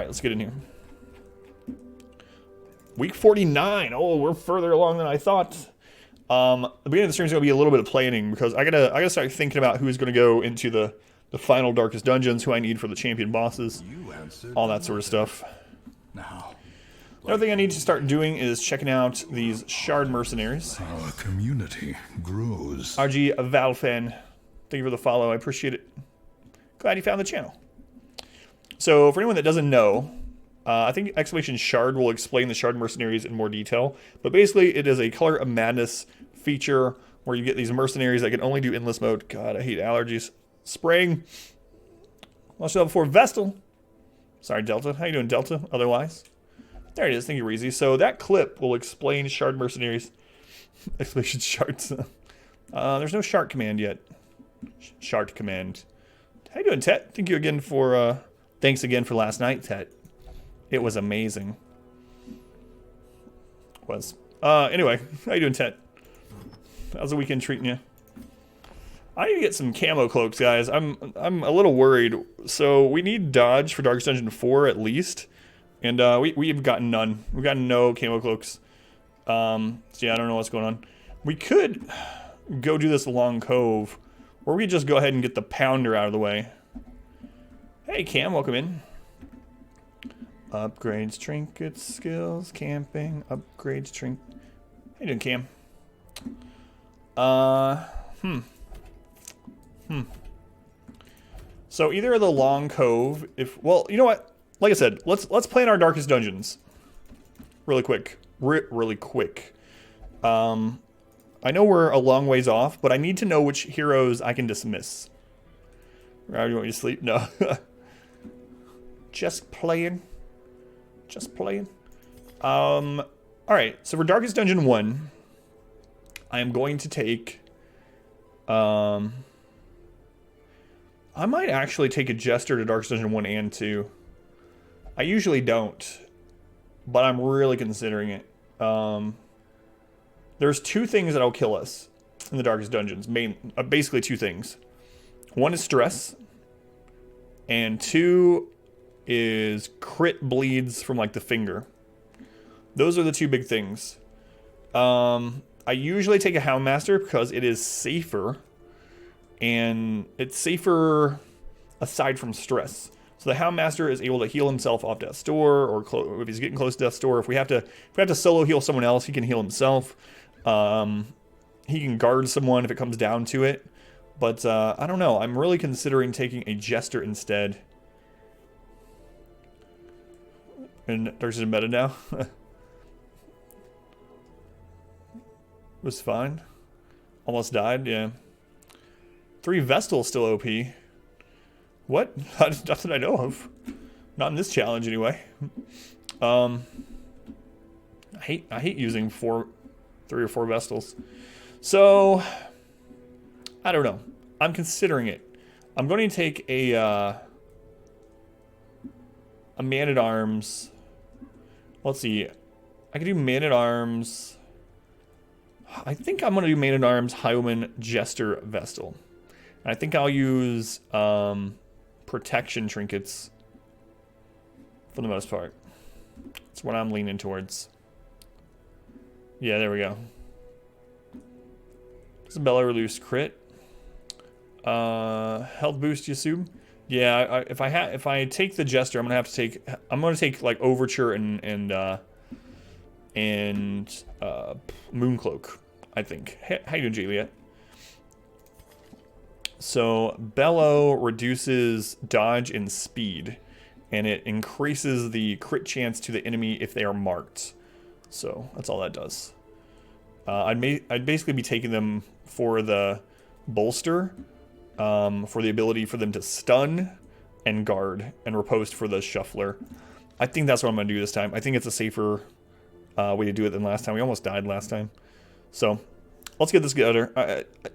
let's get in here. Week 49. Oh, we're further along than I thought. The beginning of the stream is going to be a little bit of planning because I gotta start thinking about who's going to go into the final darkest dungeons, who I need for the champion bosses, all that sort of stuff. Now, Another thing I need to start doing is checking out these shard mercenaries. our community grows. RG Valfan, thank you for the follow. I appreciate it. Glad you found the channel. So for anyone that doesn't know, I think exclamation shard will explain the shard mercenaries in more detail. But basically, it is a Color of Madness feature where you get these mercenaries that can only do endless mode. God, I hate allergies. Spring. Launch level 4 Vestal. Sorry, Delta. How you doing, Delta? Otherwise. There it is. Thank you, Reezy. So that clip will explain shard mercenaries. Exclamation shards. There's no shard command yet. Shard command. How you doing, Tet? Thank you again for, thanks again for last night, Tet. It was amazing. Anyway, how you doing, Tet? How's the weekend treating you? I need to get some camo cloaks, guys. I'm a little worried. So we need dodge for Darkest Dungeon 4 at least. And we've gotten none. We've gotten no camo cloaks. So yeah, I don't know what's going on. We could go do this along Cove, or we could just go ahead and get the pounder out of the way. Hey Cam, welcome in. Upgrades, trinkets, skills, camping, upgrades, trink. How you doing, Cam? So either the long Cove, well, you know what? Like I said, let's plan our darkest dungeons, really quick, really quick. I know we're a long ways off, but I need to know which heroes I can dismiss. Or you want me to sleep? No. Just playing. Just playing. Alright, so for Darkest Dungeon 1, I am going to take... I might actually take a Jester to Darkest Dungeon 1 and 2. I usually don't, but I'm really considering it. There's two things that'll kill us in the Darkest Dungeons. Basically two things. One is stress, and two is crit bleeds from like the finger. Those are the two big things. I usually take a Houndmaster because it is safer, and it's safer aside from stress. So the Houndmaster is able to heal himself off death's door, or if he's getting close to death's door. If we have to solo heal someone else, he can heal himself. He can guard someone if it comes down to it. But I don't know. I'm really considering taking a Jester instead. And there's a meta now. Was fine. Almost died, yeah. 3 Vestal still OP. What? Not that I know of. Not in this challenge anyway. I hate using 3 or 4 Vestals. So I don't know. I'm considering it. I'm going to take a Man-at-Arms. Let's see. I could do Man-at-Arms. I think I'm going to do Man-at-Arms, Highwayman, Jester, Vestal. And I think I'll use protection trinkets for the most part. That's what I'm leaning towards. Yeah, there we go. Does Bella reduce crit? Health boost, you assume? Yeah, if I take the Jester, I'm gonna take like Overture and Mooncloak, I think. How you doing, Juliet? So Bellow reduces dodge and speed, and it increases the crit chance to the enemy if they are marked. So that's all that does. I'd basically be taking them for the bolster, for the ability for them to stun and guard, and riposte for the shuffler. I think that's what I'm going to do this time. I think it's a safer way to do it than last time. We almost died last time. So let's get this together.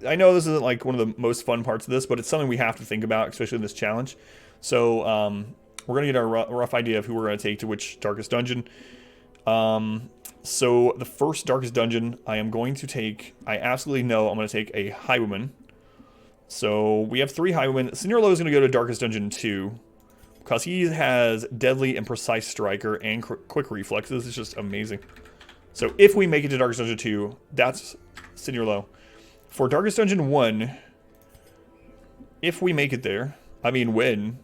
I know this isn't like one of the most fun parts of this, but it's something we have to think about, especially in this challenge. So we're going to get a rough idea of who we're going to take to which Darkest Dungeon. So the first Darkest Dungeon I am going to take, I absolutely know I'm going to take a Highwayman. So we have 3 Highwaymen. Cinderella is going to go to Darkest Dungeon 2. because he has deadly and precise striker and quick reflexes. It's just amazing. So if we make it to Darkest Dungeon 2, that's senior low. For Darkest Dungeon 1, if we make it there, I mean when.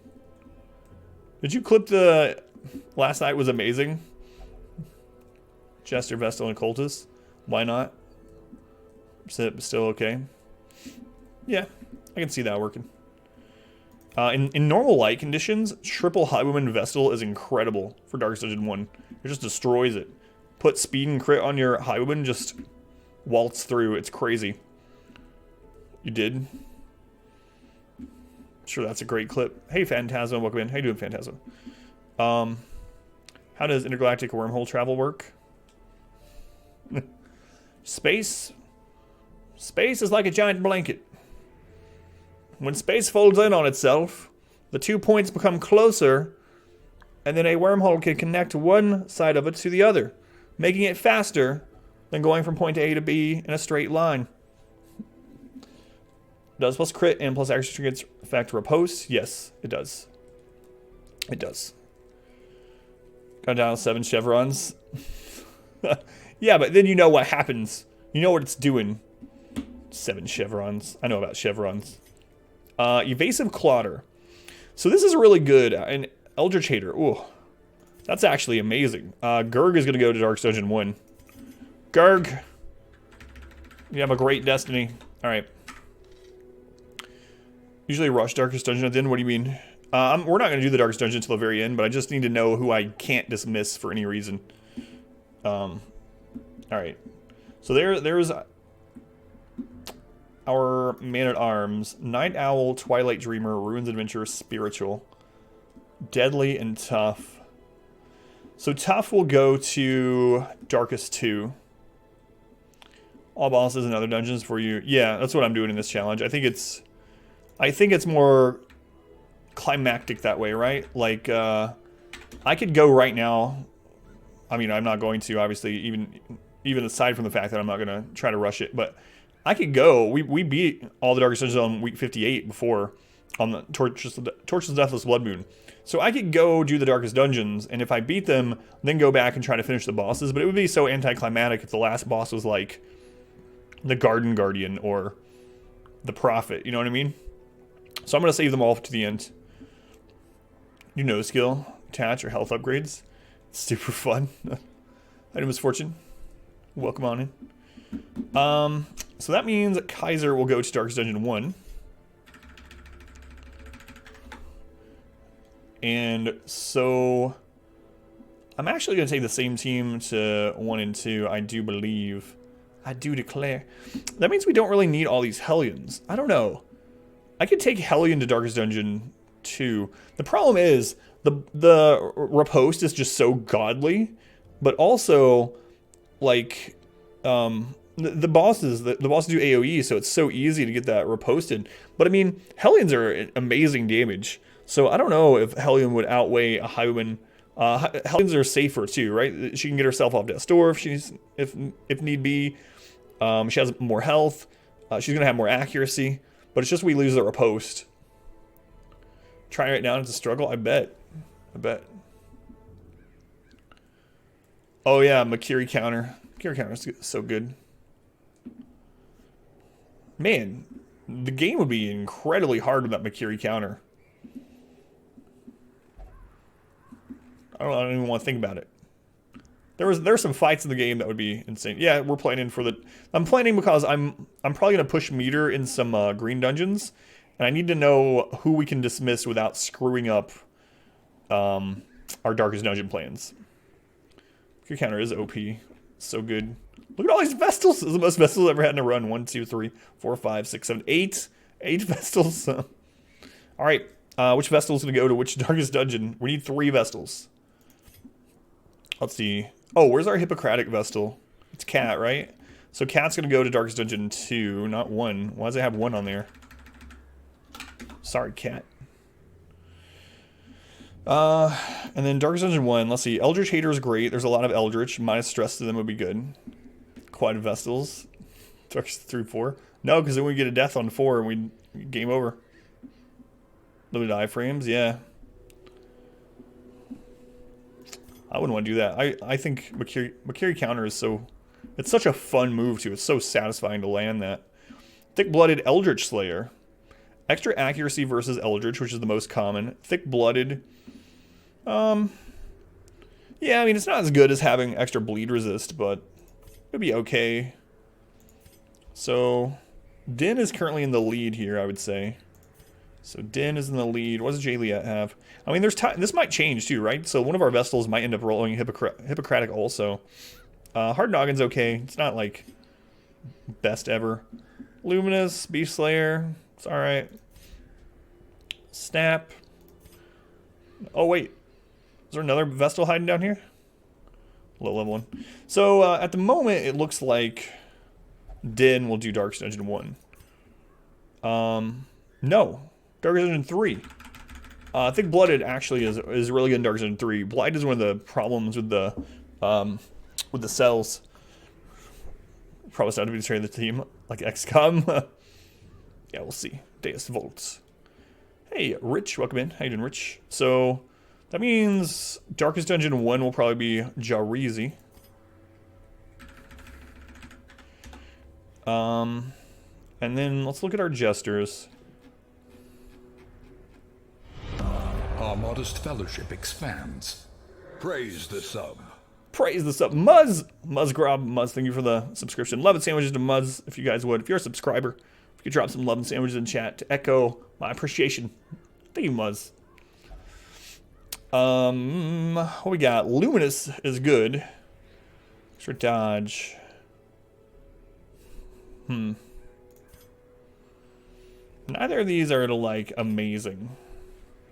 Did you clip the last night was amazing? Jester, Vestal, and Cultist. Why not? Still okay? Yeah, I can see that working. In normal light conditions, triple Highwayman Vestal is incredible for Darkest Dungeon 1. It just destroys it. Put speed and crit on your Highwayman, just waltz through. It's crazy. You did? Sure, that's a great clip. Hey, Phantasm, welcome in. How you doing, Phantasm? How does intergalactic wormhole travel work? Space is like a giant blanket. When space folds in on itself, the 2 points become closer, and then a wormhole can connect one side of it to the other, making it faster than going from point A to B in a straight line. Does plus crit and plus action trinkets affect riposte? Yes, it does. It does. Got down to 7 chevrons. Yeah, but then you know what happens. You know what it's doing. 7 chevrons. I know about chevrons. Evasive Clotter. So this is really good. An Eldritch Hater. Ooh. That's actually amazing. Gurg is going to go to Darkest Dungeon 1. Gurg. You have a great destiny. Alright. Usually rush Darkest Dungeon at the end. What do you mean? We're not going to do the Darkest Dungeon until the very end, but I just need to know who I can't dismiss for any reason. Alright. So there's our Man-at-Arms. Night Owl, Twilight Dreamer, Ruins Adventure, Spiritual. Deadly and Tough. So Tough will go to Darkest 2. All bosses and other dungeons for you. Yeah, that's what I'm doing in this challenge. I think it's more climactic that way, right? Like, I could go right now. I mean, I'm not going to, obviously, even aside from the fact that I'm not going to try to rush it, but I could go. We beat all the Darkest Dungeons on week 58 before on the Torchless Deathless BLOODMOON. So I could go do the Darkest Dungeons, and if I beat them, then go back and try to finish the bosses, but it would be so anticlimactic if the last boss was like the Garden Guardian or the Prophet, you know what I mean? So I'm going to save them all to the end. You know skill, attach, or health upgrades. It's super fun. Item Misfortune. Welcome on in. So that means Kaiser will go to Darkest Dungeon 1. And so I'm actually going to take the same team to 1 and 2, I do believe. I do declare. That means we don't really need all these Hellions. I don't know. I could take Hellion to Darkest Dungeon 2. The problem is the riposte is just so godly, but also like the bosses do AoE, so it's so easy to get that riposted. But I mean, Hellions are amazing damage, so I don't know if Hellion would outweigh a Highwayman. Hellions are safer too, right? She can get herself off death's door if need be. She has more health. She's gonna have more accuracy, but it's just we lose the riposte. Trying right now it's a struggle. I bet. Oh yeah, Makiri counter. Makiri counter is so good. Man, the game would be incredibly hard with that Makiri counter. I don't even want to think about it. There's some fights in the game that would be insane. Yeah, we're planning for the. I'm planning because I'm probably gonna push meter in some green dungeons, and I need to know who we can dismiss without screwing up our Darkest Dungeon plans. Your counter is OP, so good. Look at all these Vestals. This is the most Vestals I've ever had in a run. 1, 2, 3, 4, 5, 6, 7, 8. 8 Vestals. All right, which Vestal's gonna go to which Darkest Dungeon? We need 3 Vestals. Let's see. Oh, where's our Hippocratic Vestal? It's Cat, right? So Cat's going to go to Darkest Dungeon 2, not 1. Why does it have 1 on there? Sorry, Cat. And then Darkest Dungeon 1, let's see. Eldritch Hater is great. There's a lot of Eldritch. Minus stress to them would be good. Quad Vestals. Darkest through 4. No, because then we get a death on 4 and we game over. Limited iframes, yeah. I wouldn't want to do that. I think Makiri counter is so... It's such a fun move, too. It's so satisfying to land that. Thick-blooded Eldritch Slayer. Extra accuracy versus Eldritch, which is the most common. Thick-blooded... Yeah, I mean, it's not as good as having extra bleed resist, but it'd be okay. So, Din is currently in the lead here, I would say. So, Din is in the lead. What does Jayliat have? I mean, there's this might change, too, right? So, one of our Vestals might end up rolling Hippocratic also. Hard Noggin's okay. It's not, like, best ever. Luminous, Beast Slayer. It's alright. Snap. Oh, wait. Is there another Vestal hiding down here? Low level one. So, at the moment, it looks like Din will do Darkest Dungeon 1. No. Darkest Dungeon 3. Thick Blooded actually is really good in Darkest Dungeon 3. Blight is one of the problems with the cells. Probably started to be destroying the team, like XCOM. Yeah, we'll see. Deus Volts. Hey, Rich, welcome in. How you doing, Rich? So... that means Darkest Dungeon 1 will probably be Jarizi. And then let's look at our jesters. Our modest fellowship expands. Praise the sub. Praise the sub. Muzz! Muzz, thank you for the subscription. Love and sandwiches to Muzz, if you guys would. If you're a subscriber, if you could drop some love and sandwiches in chat to echo my appreciation. Thank you, Muzz. What we got? Luminous is good. Extra dodge. Neither of these are like amazing.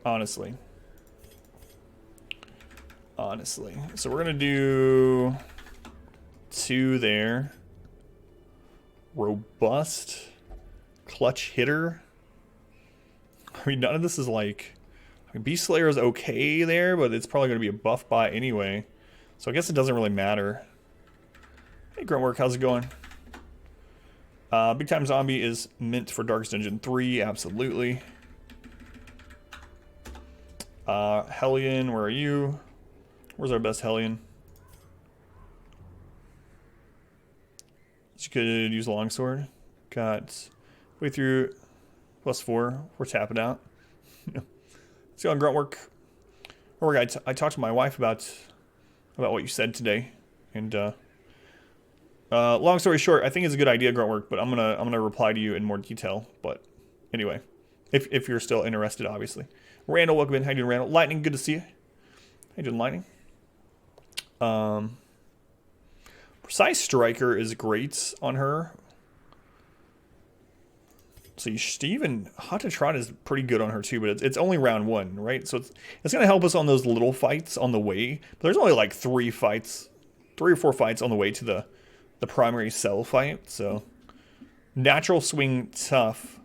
Honestly. So we're gonna do 2 there. Robust. Clutch hitter. I mean, none of this is like... Beast Slayer is okay there, but it's probably going to be a buff buy anyway. So I guess it doesn't really matter. Hey, Gruntwork, how's it going? Big Time Zombie is mint for Darkest Dungeon 3, absolutely. Hellion, where are you? Where's our best Hellion? You could use Longsword. Got way through +4. We're tapping out. Let's go on Gruntwork. I talked to my wife about what you said today, and long story short, I think it's a good idea, Gruntwork, but I'm gonna reply to you in more detail. But anyway, if you're still interested, obviously. Randall, welcome in. How you doing, Randall? Lightning, good to see you. How you doing, Lightning? Precise Striker is great on her. So even Hot to Trot is pretty good on her too, but it's only round 1, right? So it's going to help us on those little fights on the way. But there's only like 3 or 4 fights on the way to the primary cell fight. So natural swing tough.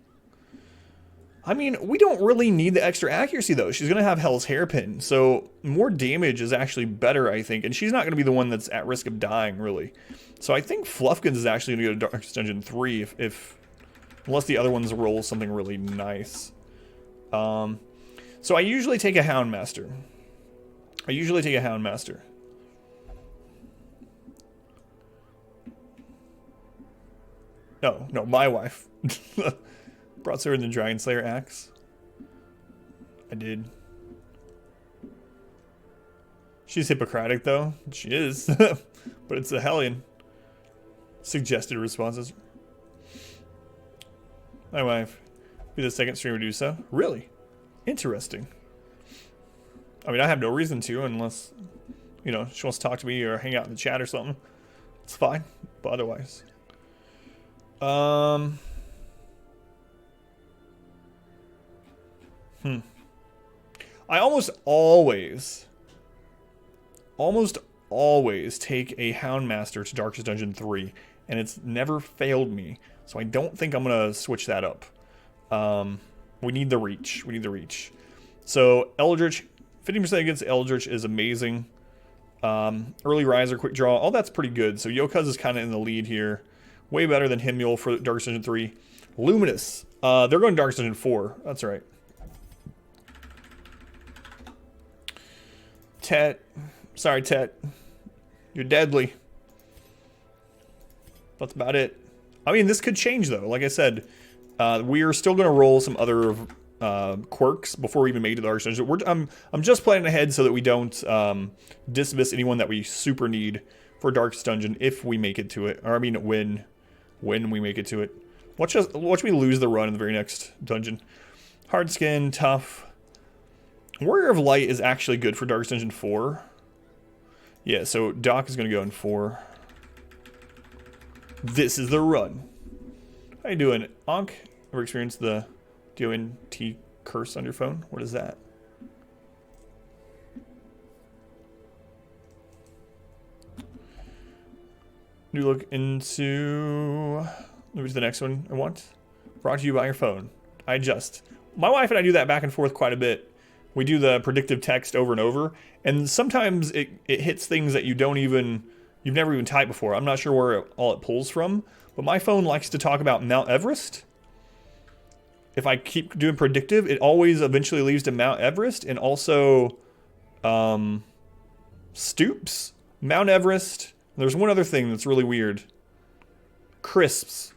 I mean, we don't really need the extra accuracy though. She's going to have Hell's Hairpin, so more damage is actually better, I think. And she's not going to be the one that's at risk of dying, really. So I think Fluffkins is actually going to go to Darkest Dungeon 3 unless the other ones roll something really nice. So I usually take a Houndmaster. No, my wife. Broadsword and the Dragon Slayer axe. I did. She's Hippocratic though. She is. But it's a Hellion. Suggested responses. My wife. Be the second streamer to do so. Really? Interesting. I mean, I have no reason to unless, you know, she wants to talk to me or hang out in the chat or something. It's fine. But otherwise. I almost always take a Houndmaster to Darkest Dungeon 3, and it's never failed me. So I don't think I'm gonna switch that up. We need the reach. So Eldritch, 50% against Eldritch is amazing. Early Riser, Quick Draw, all that's pretty good. So Yokuz is kind of in the lead here. Way better than Himul for Darkest Dungeon 3. Luminous, they're going Darkest Dungeon 4. That's right. Tet, Sorry, Tet. You're deadly. That's about it. I mean, this could change, though. Like I said, we are still going to roll some other quirks before we even make it to the Dark Dungeon. I'm just planning ahead so that we don't dismiss anyone that we super need for Darkest Dungeon if we make it to it. Or, I mean, when we make it to it. Watch me lose the run in the very next dungeon. Hard skin, tough. Warrior of Light is actually good for Darkest Dungeon 4. Yeah, so Doc is going to go in 4. This is the run. How you doing, Ankh? Ever experienced the DONT curse on your phone? What is that? You look into... Maybe to the next one I want. Brought to you by your phone. My wife and I do that back and forth quite a bit. We do the predictive text over and over, and sometimes it hits things that you've never even typed before. I'm not sure where all it pulls from, but my phone likes to talk about Mount Everest. If I keep doing predictive, it always eventually leads to Mount Everest, and also Stoops, Mount Everest. There's one other thing that's really weird. Crisps.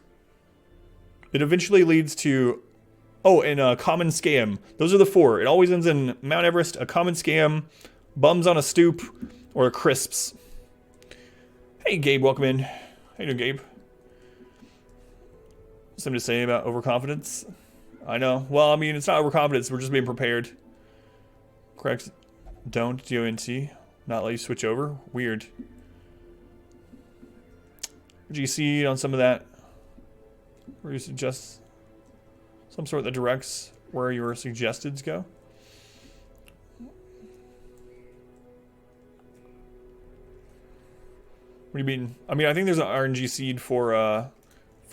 It eventually leads to... Oh, and a common scam. Those are the 4. It always ends in Mount Everest, a common scam, bums on a stoop, or crisps. Hey, Gabe, welcome in. How you doing, Gabe? Something to say about overconfidence? I know. Well, I mean, it's not overconfidence. We're just being prepared. Correct. Don't DONT. Not let you switch over. Weird. Would you see on some of that? Or you suggest some sort that directs where your suggesteds go? What do you mean? I mean, I think there's an RNG seed for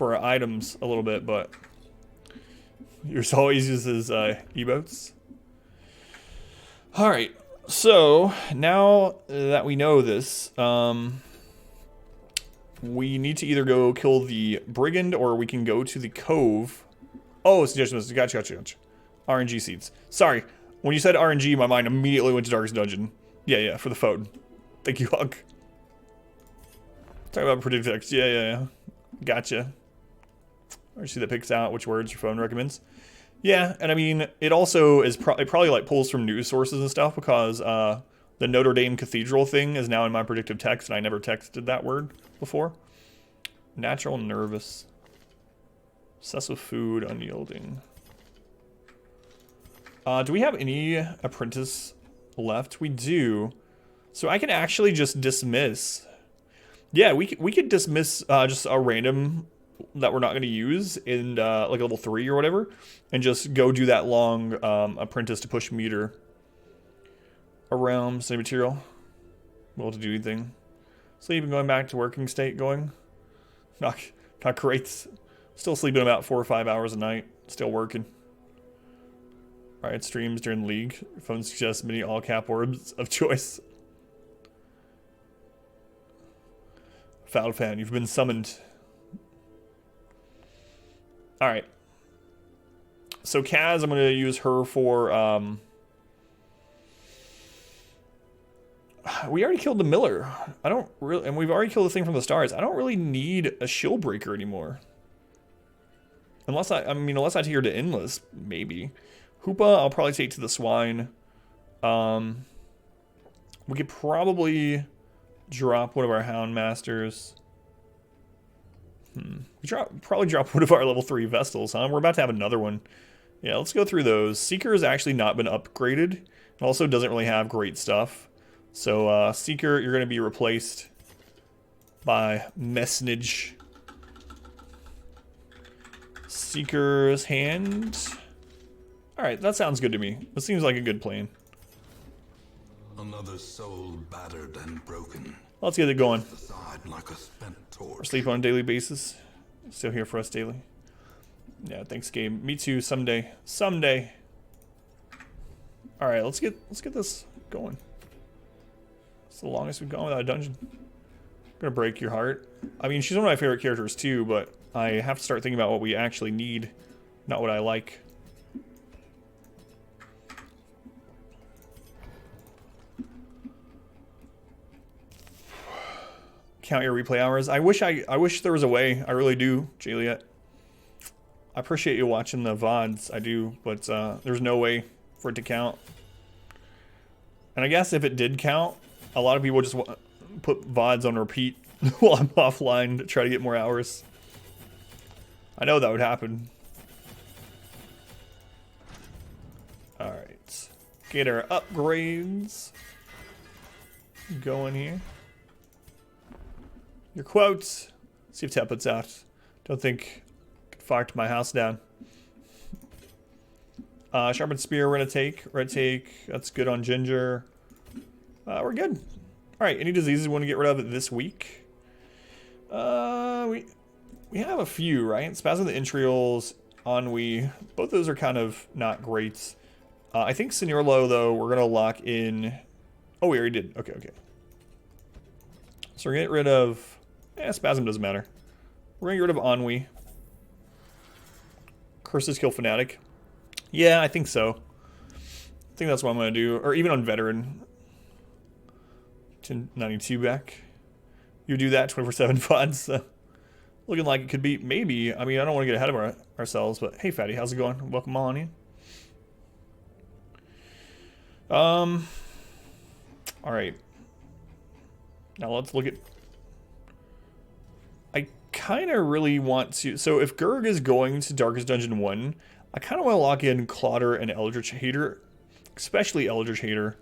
items a little bit, but yours always uses emotes. All right, so now that we know this, we need to either go kill the brigand or we can go to the cove. Oh, suggestions. Gotcha. RNG seeds. Sorry. When you said RNG, my mind immediately went to Darkest Dungeon. Yeah, for the phone. Thank you, Hunk. Talk about predictive text. Yeah. Gotcha. I see that picks out which words your phone recommends. Yeah, and I mean, it also is it probably like pulls from news sources and stuff because the Notre Dame Cathedral thing is now in my predictive text and I never texted that word before. Natural nervous. Obsessed with food, unyielding. Do we have any apprentice left? We do. So I can actually just dismiss. Yeah, we could dismiss just a random that we're not going to use in like level 3 or whatever. And just go do that long apprentice to push meter around. Same material. Well, to do anything. Sleep and going back to working state going. Not great. Still sleeping about 4 or 5 hours a night. Still working. Alright, streams during League. Your phone suggests many all-cap words of choice. Foul fan, you've been summoned. Alright. So Kaz, I'm going to use her for... we already killed the Miller. I don't really... And we've already killed the thing from the stars. I don't really need a shield breaker anymore. Unless unless I take her to Endless, maybe. Hoopa, I'll probably take to the Swine. We could probably drop one of our Hound Masters. We probably drop one of our level 3 Vestals, huh? We're about to have another one. Yeah, let's go through those. Seeker has actually not been upgraded. It also doesn't really have great stuff. So, Seeker, you're going to be replaced by Message. Seeker's Hand. Alright, that sounds good to me. This seems like a good plan. Another soul battered and broken. Let's get it going. Like a spent torch. Or sleep on a daily basis. Still here for us daily. Yeah, thanks, Gabe. Me too, someday. Someday. Alright, let's get this going. It's the longest we've gone without a dungeon. I'm gonna break your heart. I mean, she's one of my favorite characters too, but I have to start thinking about what we actually need, not what I like. count your replay hours. I wish there was a way. I really do, Juliet. I appreciate you watching the VODs. I do, but there's no way for it to count. And I guess if it did count, a lot of people just put VODs on repeat while I'm offline to try to get more hours. I know that would happen. Alright. Get our upgrades going here. Your quotes. See if template's out. Don't think I could fire my house down. Sharpened spear we're gonna take. Red take. That's good on ginger. We're good. Alright, any diseases we want to get rid of this week? We have a few, right? Spasm of the entrails, ennui. Both those are kind of not great. I think Seniorlo, though, we're gonna lock in. Oh, we already did. Okay. So we're gonna get rid of. Spasm doesn't matter. We're gonna get rid of ennui. Curses kill fanatic. Yeah, I think so. I think that's what I'm gonna do. Or even on veteran. 1092 back. You do that 24/7 VODs. Looking like it could be maybe. I mean, I don't want to get ahead of ourselves, but hey, Fatty, how's it going? Welcome on in. All right. Now let's look at. I kind of really want to. So if Gurg is going to Darkest Dungeon 1, I kind of want to lock in Clotter and Eldritch Hater, especially Eldritch Hater.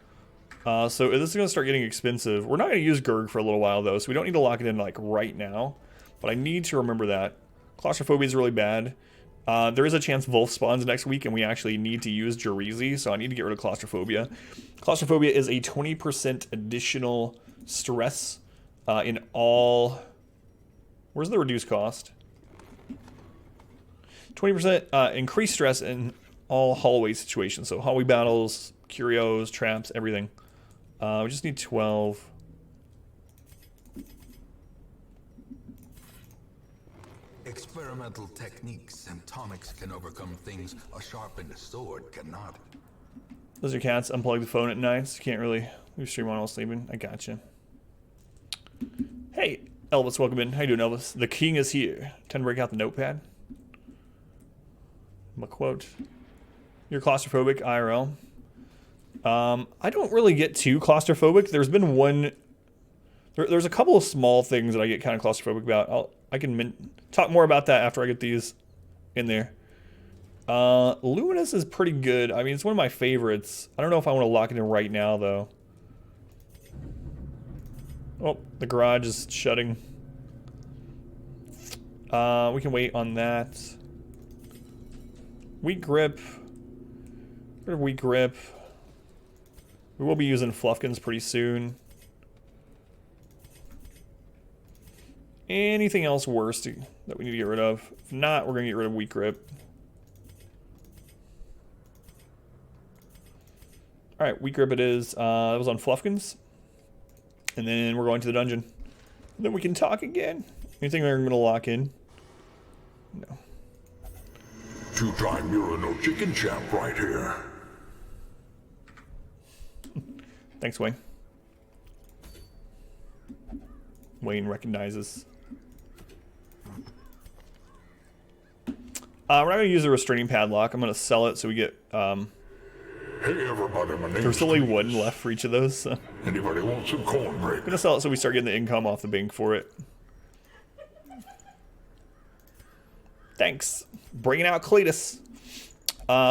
So this is going to start getting expensive. We're not going to use Gurg for a little while, though, so we don't need to lock it in, like, right now. But I need to remember that. Claustrophobia is really bad. There is a chance Wolf spawns next week, and we actually need to use Jarizi, so I need to get rid of Claustrophobia. Claustrophobia is a 20% additional stress in all... Where's the reduced cost? 20% increased stress in all hallway situations. So hallway battles, curios, traps, everything. We just need 12. Experimental techniques and tonics can overcome things a sharpened sword cannot. Those are cats. Unplug the phone at night. Can't really leave stream on while sleeping. I gotcha. Hey, Elvis, welcome in. How you doing, Elvis? The king is here. Time to break out the notepad. My quote. You're claustrophobic, IRL. I don't really get too claustrophobic. There's been one... There's a couple of small things that I get kind of claustrophobic about. I can talk more about that after I get these in there. Luminous is pretty good. I mean, it's one of my favorites. I don't know if I want to lock it in right now, though. Oh, the garage is shutting. We can wait on that. Weak grip. Get rid of weak grip. We will be using Fluffkins pretty soon. Anything else worse that we need to get rid of? If not, we're going to get rid of weak grip. Alright, weak grip it is. That was on Fluffkins. And then we're going to the dungeon. And then we can talk again. Anything we're going to lock in? No. Two-time Murano chicken champ right here. Thanks, Wayne. Wayne recognizes. We're not going to use a restraining padlock. I'm going to sell it so we get... Hey everybody, my name's there's only one left for each of those. So. Anybody want some cornbread? I'm going to sell it so we start getting the income off the bank for it. Thanks. Bringing out Cletus.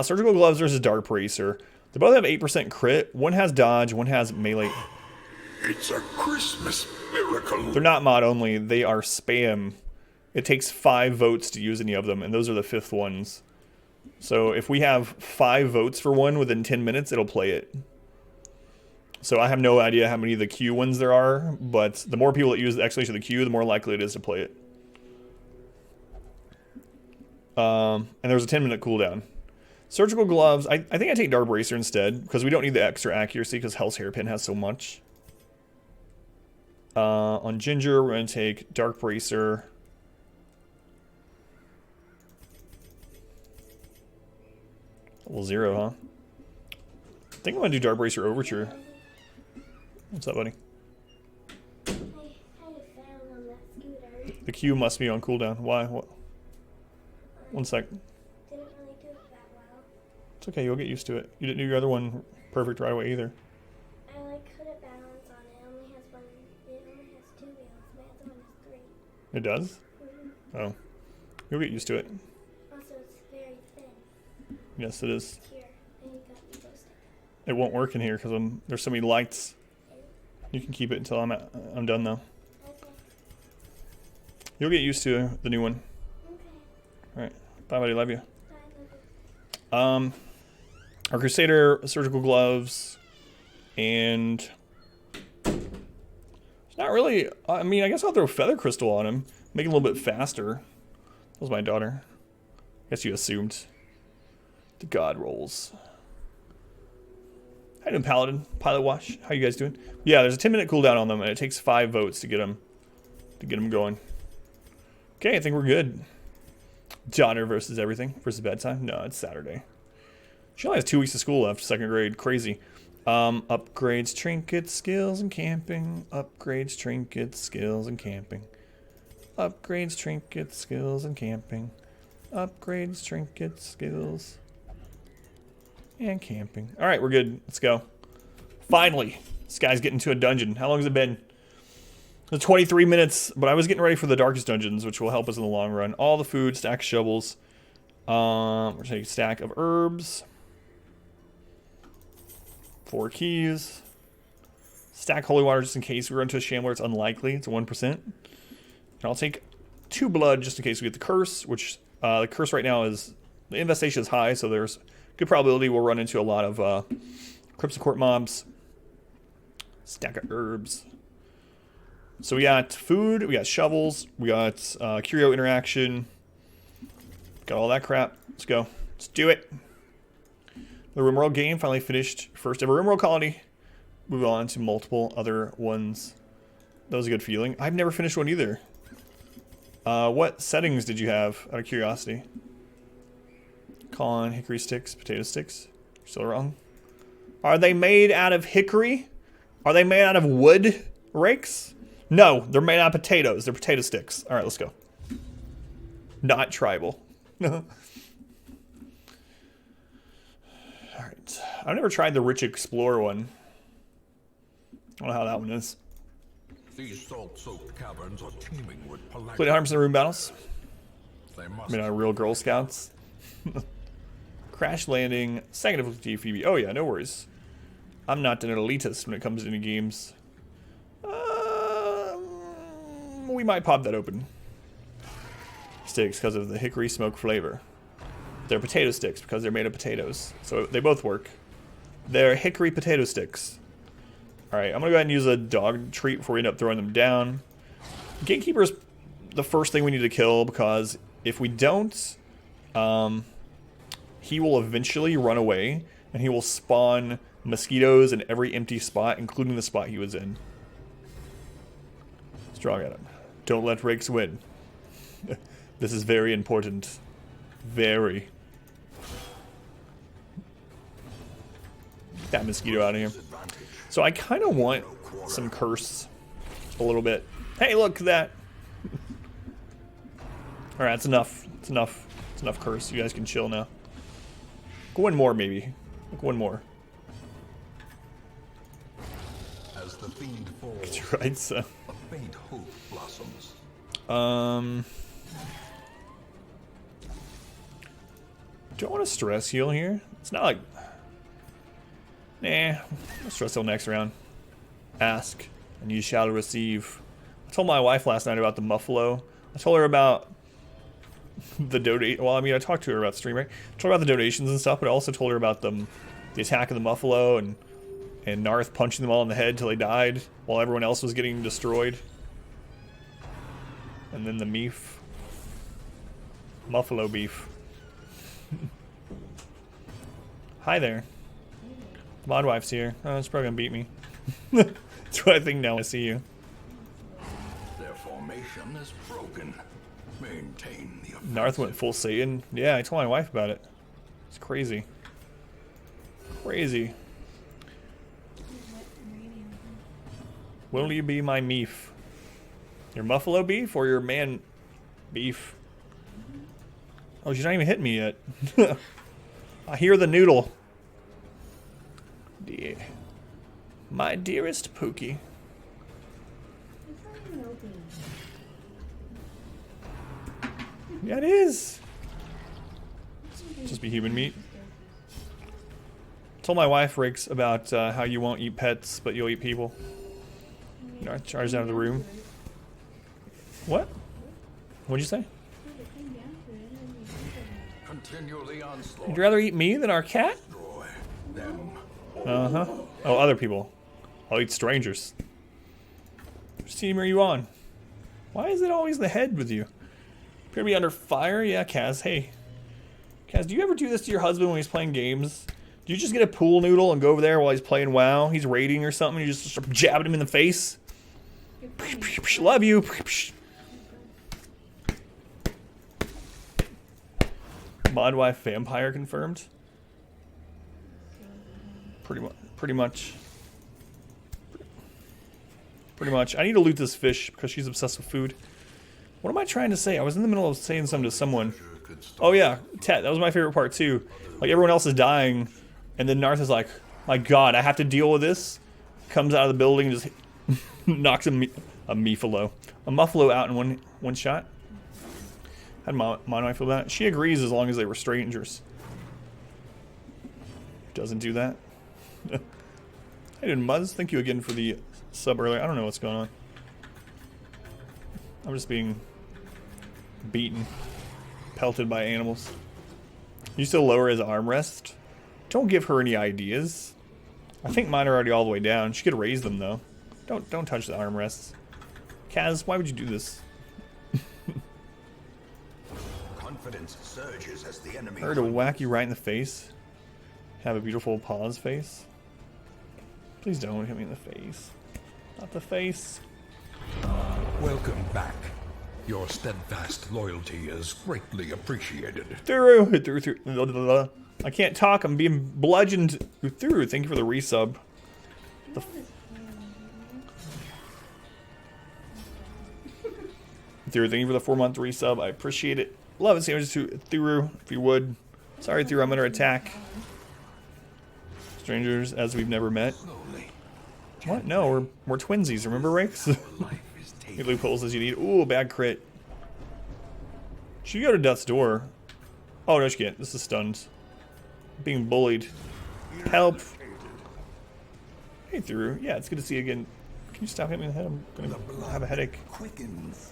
Surgical gloves versus Dark Bracer. They both have 8% crit. One has dodge, one has melee. It's a Christmas miracle. They're not mod only, they are spam. It takes 5 votes to use any of them, and those are the 5th ones. So if we have 5 votes for one within 10 minutes, it'll play it. So I have no idea how many of the Q ones there are, but the more people that use the exclamation of the Q, the more likely it is to play it. And there's a 10-minute cooldown. Surgical gloves, I think I take Dark Bracer instead, because we don't need the extra accuracy, because Hell's Hairpin has so much. On Ginger, we're going to take Dark Bracer. Level 0, huh? I think I'm going to do Dark Bracer Overture. What's up, buddy? The Q must be on cooldown. Why? What? One sec. Didn't really do it that well. It's okay. You'll get used to it. You didn't do your other one perfect right away either. I like couldn't balance on it. It only has one. It only has 2 wheels. My other one has 3. It does? Oh. You'll get used to it. Also, it's very thin. Yes, it is. Here, and you got the glow stick. It won't work in here because there's so many lights. You can keep it until I'm done though. Okay. You'll get used to the new one. Okay. All right. Bye, buddy. Love you. Bye, love you. Our Crusader surgical gloves, and it's not really. I mean, I guess I'll throw Feather Crystal on him, make it a little bit faster. That was my daughter. I guess you assumed. The God rolls. How you doing, Paladin? Pilot Wash. How you guys doing? Yeah, there's a 10-minute cooldown on them, and it takes 5 votes to get them going. Okay, I think we're good. Daughter versus everything versus bedtime. No, it's Saturday. She only has 2 weeks of school left. 2nd grade. Crazy. Upgrades, trinkets, skills, and camping. Upgrades, trinkets, skills, and camping. Upgrades, trinkets, skills, and camping. Upgrades, trinkets, skills, and camping. All right, we're good. Let's go. Finally, this guy's getting to a dungeon. How long has it been? It's 23 minutes, but I was getting ready for the darkest dungeons, which will help us in the long run. All the food, stack of shovels. We're taking a stack of herbs. 4 keys. Stack holy water just in case we run into a Shambler. It's unlikely. It's 1%. And I'll take 2 blood just in case we get the curse, which the curse right now is, the infestation is high, so there's good probability we'll run into a lot of Crypts of Court mobs. Stack of herbs. So we got food, we got shovels, we got curio interaction. Got all that crap. Let's go. Let's do it. The Wormhole game finally finished. First ever Wormhole colony. Move on to multiple other ones. That was a good feeling. I've never finished one either. What settings did you have, out of curiosity? Con, hickory sticks, potato sticks. Still wrong. Are they made out of hickory? Are they made out of wood rakes? No, they're made out of potatoes. They're potato sticks. All right, let's go. Not tribal. All right. I've never tried the Rich Explorer one. I don't know how that one is. These salt-soaked caverns are teeming with polite. Played 100% room battles. They I must mean, real Girl Scouts. Crash landing. Second difficulty, Phoebe. Oh yeah, no worries. I'm not an elitist when it comes to any games. We might pop that open. Sticks because of the hickory smoke flavor. They're potato sticks because they're made of potatoes. So they both work. They're hickory potato sticks. Alright, I'm going to go ahead and use a dog treat before we end up throwing them down. Gatekeeper is the first thing we need to kill because if we don't, he will eventually run away and he will spawn mosquitoes in every empty spot, including the spot he was in. Strong at him. Don't let rakes win. This is very important. Very. Get that mosquito out of here. So I kind of want some curse a little bit. Hey, look at that. All right, that's enough. It's enough. It's enough curse. You guys can chill now. Go one more, maybe. Like one more. As the fiend falls, That's right, so. a faint hope blossoms. Do I want to stress heal here? It's not like... Nah, I'll stress heal next round. Ask, and you shall receive. I told my wife last night about the Muffalo. I told her about the donate. Well, I mean, I talked to her about stream, right? I told her about the donations and stuff, but I also told her about the attack of the Muffalo and Narth punching them all in the head till they died while everyone else was getting destroyed. And then the meef. Muffalo beef. Hi there. The mod wife's here. Oh, it's probably gonna beat me. That's what I think now I see you. Their formation is broken. Maintain the offensive. Narth went full Satan. Yeah, I told my wife about it. It's crazy. Crazy. Will you be my meef? Your buffalo beef or your man beef? Oh, she's not even hitting me yet. I hear the noodle. Dear. My dearest Pookie. Yeah, it is. Just be human meat. Told my wife, Riggs, about how you won't eat pets, but you'll eat people. You know, charged out of the room. What? What'd you say? Continually onslaught. You'd rather eat me than our cat? Destroy them. Uh-huh. Oh, other people. I'll eat strangers. Which team are you on? Why is it always the head with you? Appear to be under fire? Yeah, Kaz. Hey. Kaz, do you ever do this to your husband when he's playing games? Do you just get a pool noodle and go over there while he's playing WoW? He's raiding or something, and you just start jabbing him in the face? Love you. Mod wife vampire confirmed. Pretty much. I need to loot this fish because she's obsessed with food. What am I trying to say? I was in the middle of saying something to someone. Oh yeah, Tet, that was my favorite part too. Like everyone else is dying, and then Narth is like, my god, I have to deal with this. Comes out of the building and just knocks a muffalo out in one shot. How did my wife feel about it? She agrees as long as they were strangers. Doesn't do that. Hey dude, Muzz, thank you again for the sub earlier. I don't know what's going on. I'm just being beaten, pelted by animals. You still lower his armrest? Don't give her any ideas. I think mine are already all the way down. She could raise them though. Don't touch the armrests. Kaz, why would you do this? Confidence surges as the enemy. Her to whack you right in the face. Have a beautiful pause face. Please don't hit me in the face. Not the face. Welcome back. Your steadfast loyalty is greatly appreciated. Through. I can't talk. I'm being bludgeoned through. Thank you for the resub. Through. Thank you for the 4-month resub. I appreciate it. Love it. Sandwiches to through, if you would. Sorry, through. I'm under attack. Strangers as we've never met. What? No, we're twinsies. Remember, Rakes? Get loopholes as you need. Ooh, bad crit. Should you go to Death's Door? Oh, no, she can't. This is stunned. Being bullied. Help. Hey, through. Yeah, it's good to see you again. Can you stop hitting me in the head? I'm gonna have a headache. Quickens.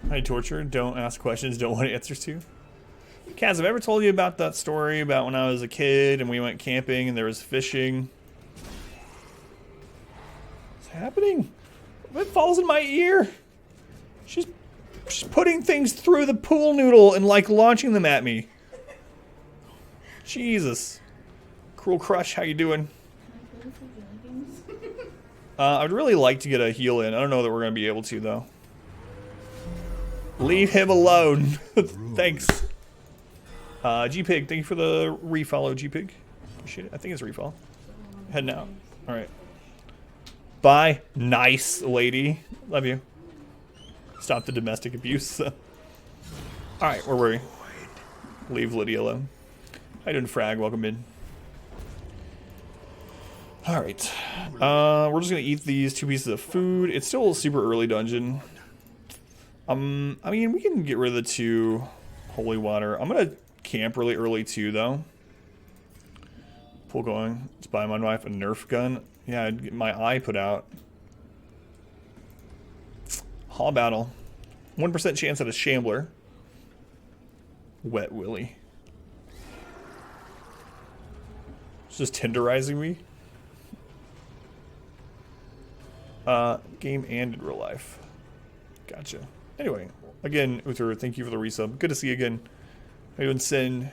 Hi, torture. Don't ask questions. Don't want answers to. Kaz, have I ever told you about that story about when I was a kid and we went camping and there was fishing? What's happening? It falls in my ear. She's putting things through the pool noodle and like launching them at me. Jesus. Cruel Crush, how you doing? I'd really like to get a heal in. I don't know that we're going to be able to though. Leave him alone. Thanks. G-Pig, thank you for the refollow, G-Pig. Appreciate it. I think it's refollow. Heading out. Alright. Bye. Nice, lady. Love you. Stop the domestic abuse. Alright, where were we? Leave Lydia alone. How you doing, Frag? Welcome in. Alright. We're just gonna eat these 2 pieces of food. It's still a super early dungeon. I mean, we can get rid of the 2 holy water. I'm gonna camp really early too, though. Pool going. Let's buy my wife a Nerf gun. Yeah, I'd get my eye put out. Hall battle. 1% chance at a Shambler. Wet Willy. It's just tenderizing me. Game and in real life. Gotcha. Anyway, again, Uther, thank you for the resub. Good to see you again. How you doing, Sin?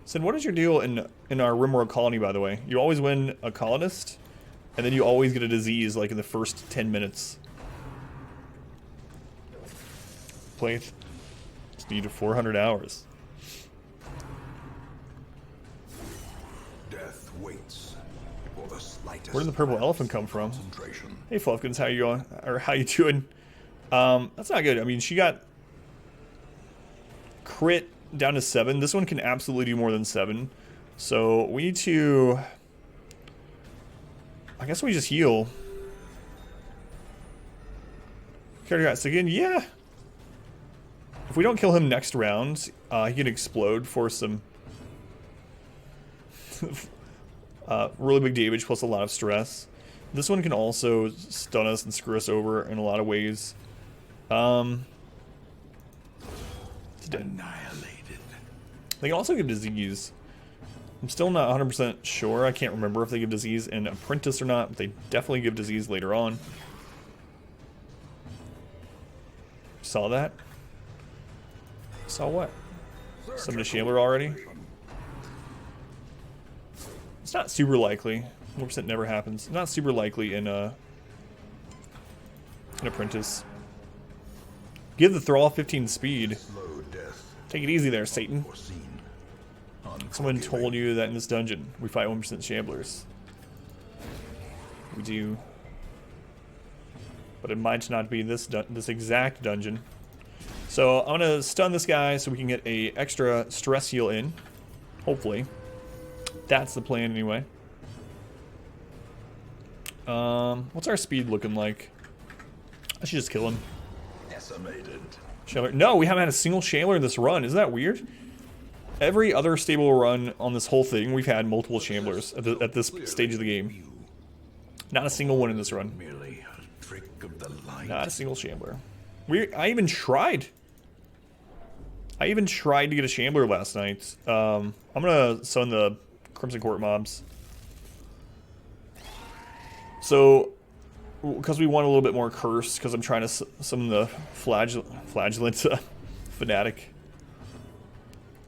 Sin, what is your deal in our Rimworld colony, by the way? You always win a colonist, and then you always get a disease, like, in the first 10 minutes. Play. Just need 400 hours. Death waits for the slightest. Where did the purple elephant come from? Concentration. Hey Fluffkins, how you going? Or how you doing? That's not good. I mean, she got crit down to 7. This one can absolutely do more than 7. So we need to... I guess we just heal. Character got again, yeah. If we don't kill him next round, he can explode for some really big damage plus a lot of stress. This one can also stun us and screw us over in a lot of ways. It's dead. Annihilated. They can also give disease. I'm still not 100% sure. I can't remember if they give disease in Apprentice or not, but they definitely give disease later on. Saw that? Saw what? Summon a Shambler already? It's not super likely. 1% never happens. Not super likely in Apprentice. Give the Thrall 15 speed. Slow death. Take it easy there, Satan. Foreseen. Someone told you that in this dungeon we fight 1% Shamblers. We do. But it might not be this exact dungeon. So I'm gonna stun this guy so we can get a extra stress heal in. Hopefully. That's the plan anyway. What's our speed looking like? I should just kill him. Decimated. Shambler. No, we haven't had a single Shambler in this run. Isn't that weird? Every other stable run on this whole thing, we've had multiple Shamblers at this stage of the game. Not a single one in this run. Merely a trick of the light. Not a single Shambler. I even tried. I even tried to get a Shambler last night. I'm gonna summon the Crimson Court mobs. So, because we want a little bit more curse, because I'm trying to summon the flagellant fanatic.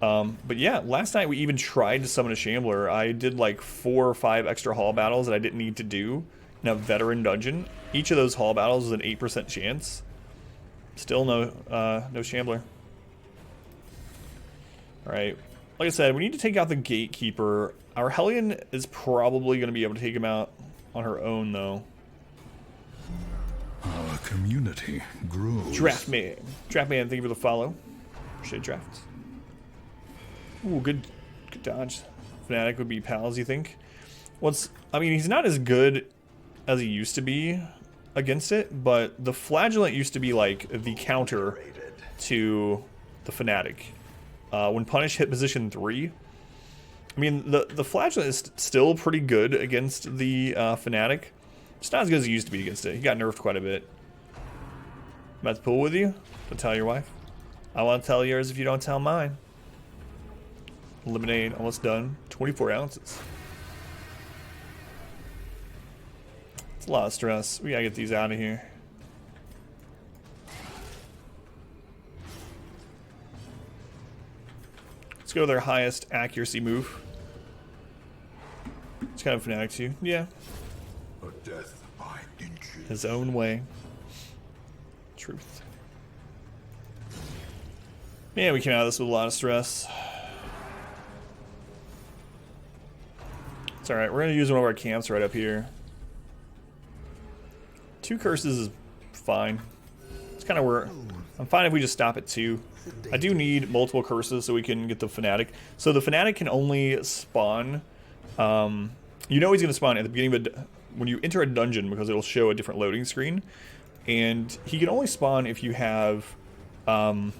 But yeah, last night we even tried to summon a Shambler. I did like 4 or 5 extra hall battles that I didn't need to do in a veteran dungeon. Each of those hall battles was an 8% chance. Still no Shambler. Alright, like I said, we need to take out the gatekeeper. Our Hellion is probably going to be able to take him out on her own, though. Our community grows. Draftman, thank you for the follow. Appreciate draft. Ooh, good dodge. Fanatic would be pals, you think? I mean, he's not as good as he used to be against it, but the Flagellant used to be like the counter to the Fanatic. When Punish hit position 3, I mean, the Flagellant is still pretty good against the Fanatic. It's not as good as he used to be against it. He got nerfed quite a bit. I'm about to pull with you. Don't tell your wife. I want to tell yours if you don't tell mine. Lemonade, almost done. 24 ounces. It's a lot of stress. We gotta get these out of here. Let's go to their highest accuracy move. It's kind of Fanatic too. Yeah. A death by inches. His own way. Truth. Man, we came out of this with a lot of stress. It's alright, we're gonna use one of our camps right up here. 2 curses is fine. It's kind of where I'm fine if we just stop at 2. I do need multiple curses so we can get the Fanatic. So the Fanatic can only spawn. You know he's gonna spawn at the beginning of when you enter a dungeon, because it'll show a different loading screen, and he can only spawn if you have. Oh,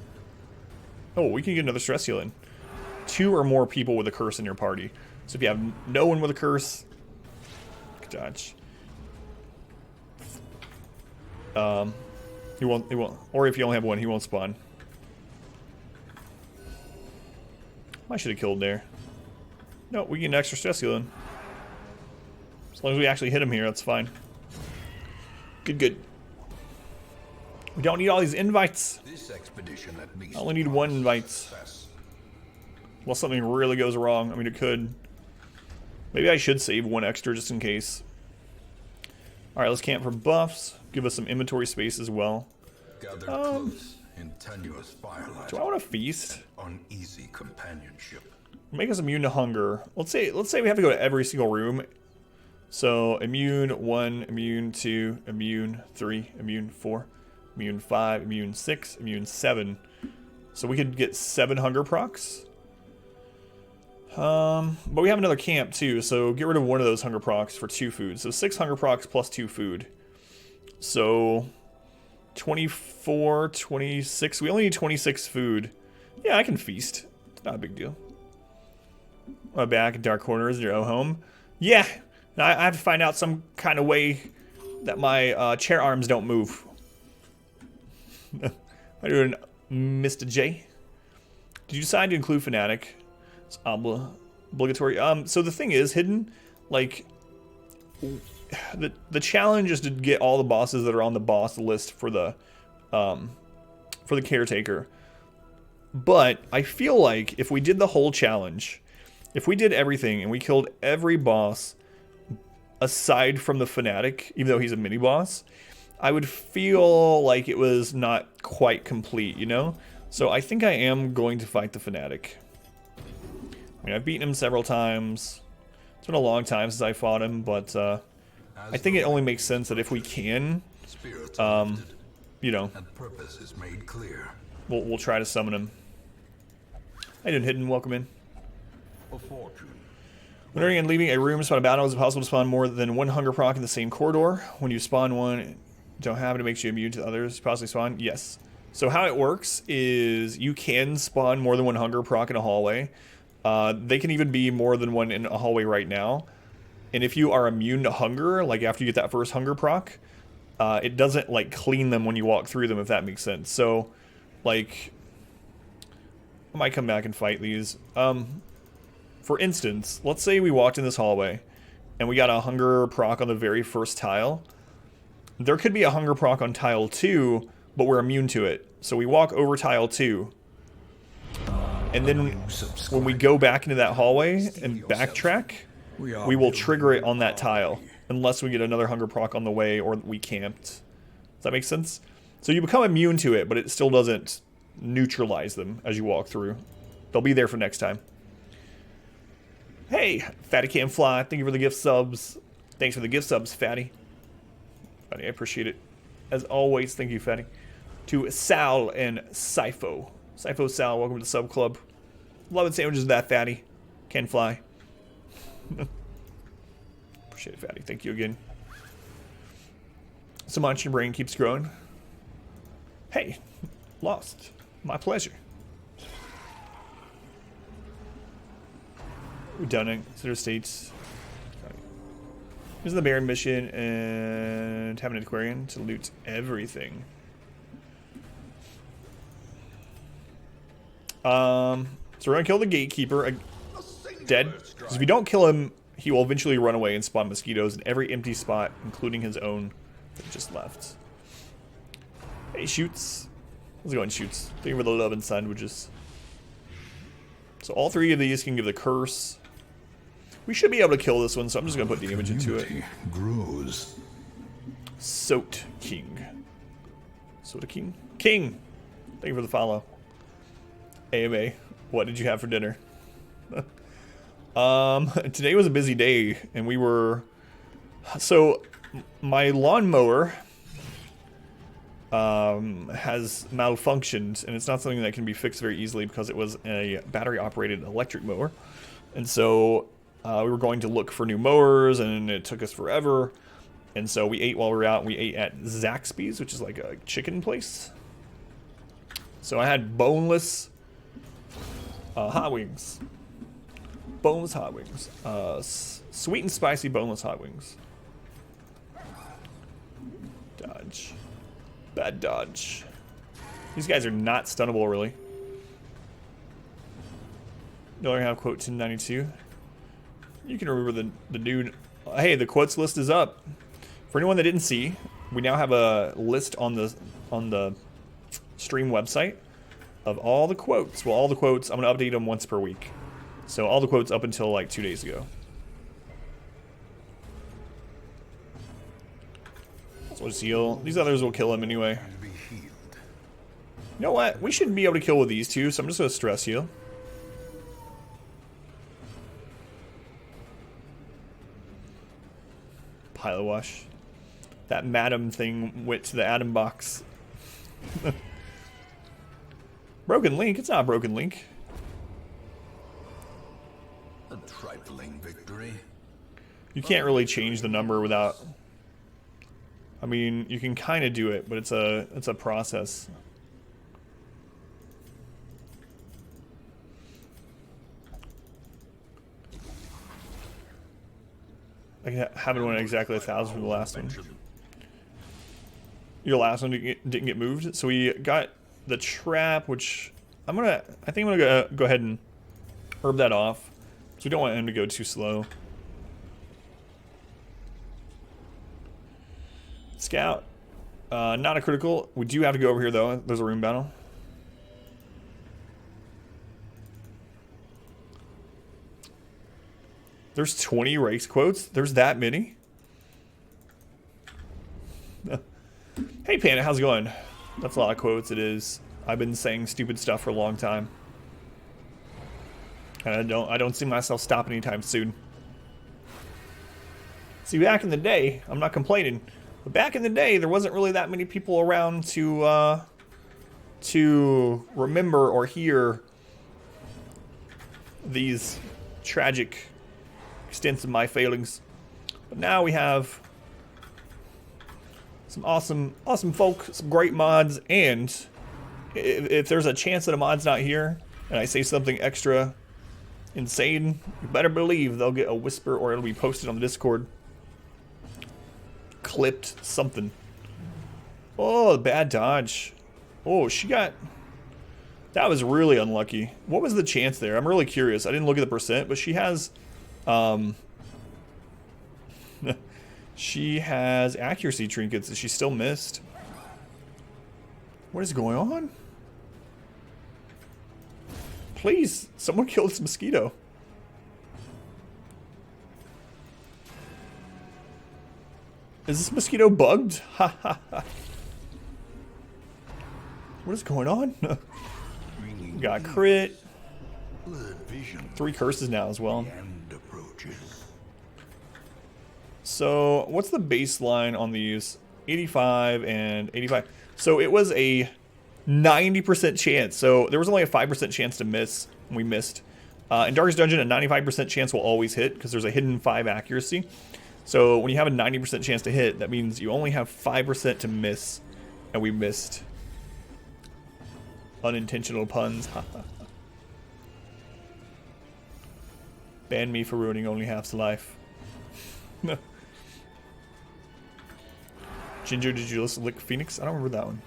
we can get another stress heal in. 2 or more people with a curse in your party. So if you have no one with a curse, dodge. He won't. Or if you only have 1, he won't spawn. I should have killed there. No, we get an extra stress heal in. As long as we actually hit him here, that's fine. Good. We don't need all these invites. This expedition at least I only need 1 invite. success. Well, something really goes wrong. I mean, it could. Maybe I should save 1 extra just in case. Alright, let's camp for buffs. Give us some inventory space as well. Gathered close in tenuous firelight. Do I want to feast? Uneasy companionship. Make us immune to hunger. Let's say we have to go to every single room. So immune 1, immune 2, immune 3, immune 4, immune 5, immune 6, immune 7. So we could get 7 hunger procs. But we have another camp too, so get rid of one of those hunger procs for 2 food. So 6 hunger procs plus 2 food. So 24, 26. We only need 26 food. Yeah, I can feast. It's not a big deal. My back in dark corners in your own home. Yeah, I have to find out some kind of way that my chair arms don't move. How you doing, Mr. J? Did you decide to include fanatic? It's obligatory. So the thing is, hidden, like, the challenge is to get all the bosses that are on the boss list for the caretaker. But I feel like if we did the whole challenge, if we did everything and we killed every boss aside from the fanatic, even though he's a mini boss, I would feel like it was not quite complete, you know? So I think I am going to fight the fanatic. I mean, I've beaten him several times. It's been a long time since I fought him, but I think it only makes sense that if we can, you know, and purpose is made clear. We'll try to summon him. How you doing, Hidden? Welcome in. A fortune. When entering and leaving a room spawn a battle, is it possible to spawn more than 1 hunger proc in the same corridor? When you spawn one, don't have it, it makes you immune to others. You possibly spawn? Yes. So how it works is you can spawn more than 1 hunger proc in a hallway. They can even be more than 1 in a hallway right now. And if you are immune to hunger, like after you get that first hunger proc, it doesn't like clean them when you walk through them, if that makes sense. So, like, I might come back and fight these. For instance, let's say we walked in this hallway and we got a hunger proc on the very first tile. There could be a hunger proc on tile 2, but we're immune to it. So we walk over tile 2. And then when we go back into that hallway and backtrack, we will trigger it on that tile. Unless we get another hunger proc on the way or we camped. Does that make sense? So you become immune to it, but it still doesn't neutralize them as you walk through. They'll be there for next time. Hey, Fatty Can't Fly. Thank you for the gift subs. Thanks for the gift subs, Fatty. Fatty, I appreciate it. As always, thank you, Fatty. To Sal and Sipho. Sipho, Sal, welcome to the sub club. Loving sandwiches of that, Fatty. Can fly. Appreciate it, Fatty. Thank you again. So much your brain keeps growing. Hey, lost. My pleasure. We're done it. Consider states. Here's the Baron mission and have an aquarium to loot everything. So we're gonna kill the gatekeeper. Dead. Because if we don't kill him, he will eventually run away and spawn mosquitoes in every empty spot, including his own that just left. Hey, Shoots. How's it going, Shoots? Thank you for the love and sandwiches. So all 3 of these can give the curse. We should be able to kill this one, so I'm just going to put damage into it. Grows. Soat King. Soda King? King! Thank you for the follow. AMA, what did you have for dinner? Today was a busy day, and we were... So, my lawnmower has malfunctioned, and it's not something that can be fixed very easily because it was a battery-operated electric mower. And so, we were going to look for new mowers, and it took us forever. And so we ate while we were out. We ate at Zaxby's, which is like a chicken place. So I had boneless hot wings. Boneless hot wings. Sweet and spicy boneless hot wings. Dodge. Bad dodge. These guys are not stunnable, really. $1.5 quote 1092. You can remember the dude. Hey, the quotes list is up. For anyone that didn't see, we now have a list on the stream website of all the quotes. Well, all the quotes, I'm going to update them once per week. So all the quotes up until like 2 days ago. So just heal. These others will kill him anyway. You know what? We should be able to kill with these two, so I'm just going to stress heal. pilot wash. That madam thing went to the atom box. Broken link? It's not a broken link. A trifling victory. You can't really change the number without... I mean, you can kind of do it, but it's a process. I haven't won exactly 1,000 for the last one. Your last one didn't get moved, so we got the trap, which I think I'm gonna go ahead and herb that off, so we don't want him to go too slow. Scout, not a critical. We do have to go over here though. There's a room battle. There's 20 race quotes. There's that many. Hey Panda, how's it going? That's a lot of quotes. It is. I've been saying stupid stuff for a long time, and I don't see myself stopping anytime soon. See, back in the day, I'm not complaining, but back in the day, there wasn't really that many people around to remember or hear these tragic extents of my failings. But now we have some awesome folk, some great mods, and if there's a chance that a mod's not here and I say something extra insane, you better believe they'll get a whisper or it'll be posted on the Discord. Clipped something. Oh, bad dodge. Oh, she got... That was really unlucky. What was the chance there? I'm really curious. I didn't look at the percent, but she has... she has accuracy trinkets that she still missed. What is going on? Please, someone kill this mosquito. Is this mosquito bugged? Ha ha ha. What is going on? Got crit. 3 curses now as well. So, what's the baseline on these? 85 and 85. So, it was a 90% chance. So, there was only a 5% chance to miss. And we missed. In Darkest Dungeon, a 95% chance will always hit because there's a hidden 5 accuracy. So, when you have a 90% chance to hit, that means you only have 5% to miss. And we missed. Unintentional puns. Ban me for ruining only half's life. Ginger, did you listen to Lick Phoenix? I don't remember that one.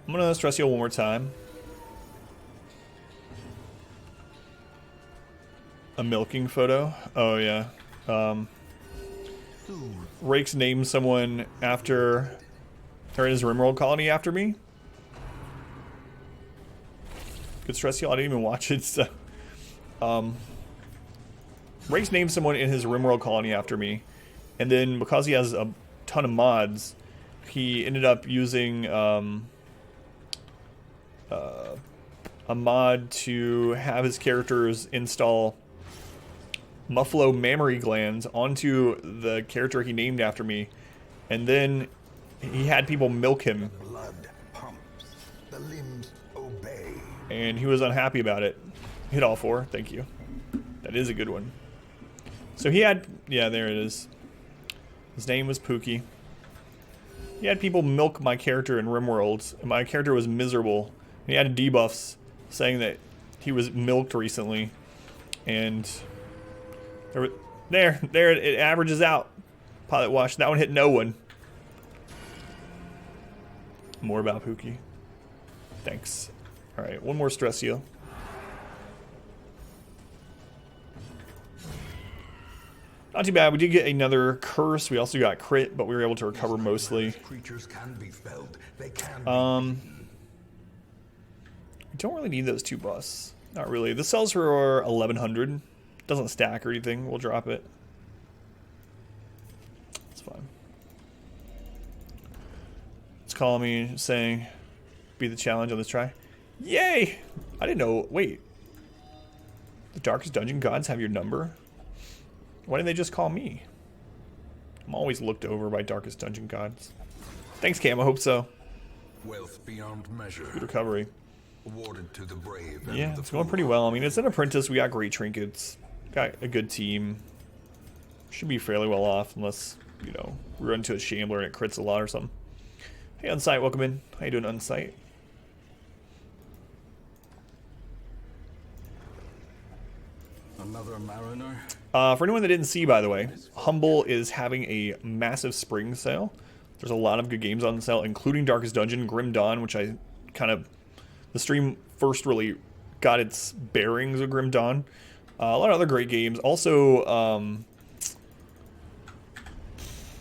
I'm gonna stress you one more time. A milking photo? Oh yeah. Rake's named someone after... or in his Rimworld colony after me. Good stress, y'all. I didn't even watch it, so... Rake's named someone in his Rimworld colony after me, and then because he has a ton of mods, he ended up using a mod to have his characters install Muffalo mammary glands onto the character he named after me, and then he had people milk him. The blood pumps, the limbs obey. And he was unhappy about it. Hit all 4, thank you. That is a good one. So he had, yeah, there it is. His name was Pookie. He had people milk my character in Rimworld, and my character was miserable. He had debuffs saying that he was milked recently, and there it averages out. Pilot wash. That one hit no one. More about Pookie. Thanks. All right, one more stress heal. Not too bad. We did get another curse. We also got crit, but we were able to recover mostly. Creatures can be felled. They can We don't really need those 2 buffs. Not really. This sells for 1100. Doesn't stack or anything. We'll drop it. It's fine. It's calling me saying, "Beat the challenge on this try." Yay! I didn't know. Wait. The Darkest Dungeon gods have your number? Why didn't they just call me? I'm always looked over by Darkest Dungeon gods. Thanks, Cam. I hope so. Wealth beyond measure. Good recovery. Awarded to the brave. And Yeah, the it's going fool. pretty well. I mean, it's an apprentice. We got great trinkets. Got a good team. Should be fairly well off unless, you know, we run into a Shambler and it crits a lot or something. Hey, Unsight, welcome in. How you doing, Unsight? Another mariner. For anyone that didn't see, by the way, Humble is having a massive spring sale. There's a lot of good games on sale, including Darkest Dungeon, Grim Dawn, which I kind of... The stream first really got its bearings of Grim Dawn. A lot of other great games. Also,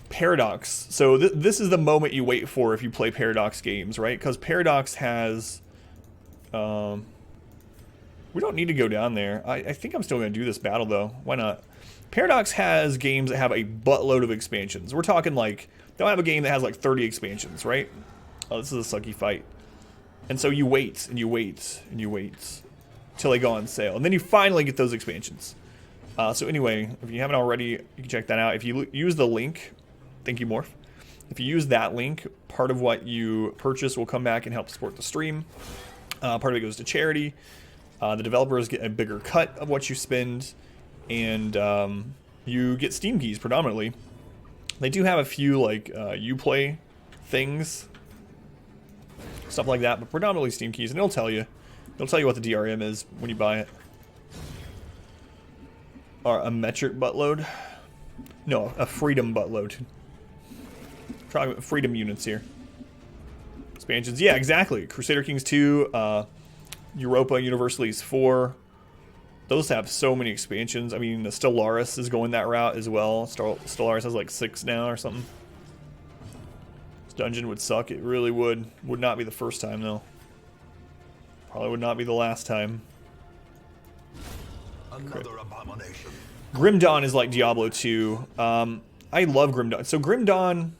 Paradox. So this is the moment you wait for if you play Paradox games, right? Because Paradox has... we don't need to go down there. I think I'm still going to do this battle, though. Why not? Paradox has games that have a buttload of expansions. We're talking like... They'll have a game that has like 30 expansions, right? Oh, this is a sucky fight. And so you wait, and you wait, and you wait till they go on sale. And then you finally get those expansions. So anyway, if you haven't already, you can check that out. If you use the link, thank you, Morph. If you use that link, part of what you purchase will come back and help support the stream. Part of it goes to charity. The developers get a bigger cut of what you spend. And you get Steam keys, predominantly. They do have a few, like, Uplay things. Stuff like that, but predominantly Steam keys. And it'll tell you. It'll tell you what the DRM is when you buy it. Or a metric buttload. No, a freedom buttload. Talking about freedom units here. Expansions. Yeah, exactly. Crusader Kings 2, Europa Universalis 4. Those have so many expansions. I mean, the Stellaris is going that route as well. Stellaris has like 6 now or something. This dungeon would suck. It really would. Would not be the first time, though. Probably would not be the last time. Another abomination. Grim Dawn is like Diablo 2. I love Grim Dawn. So Grim Dawn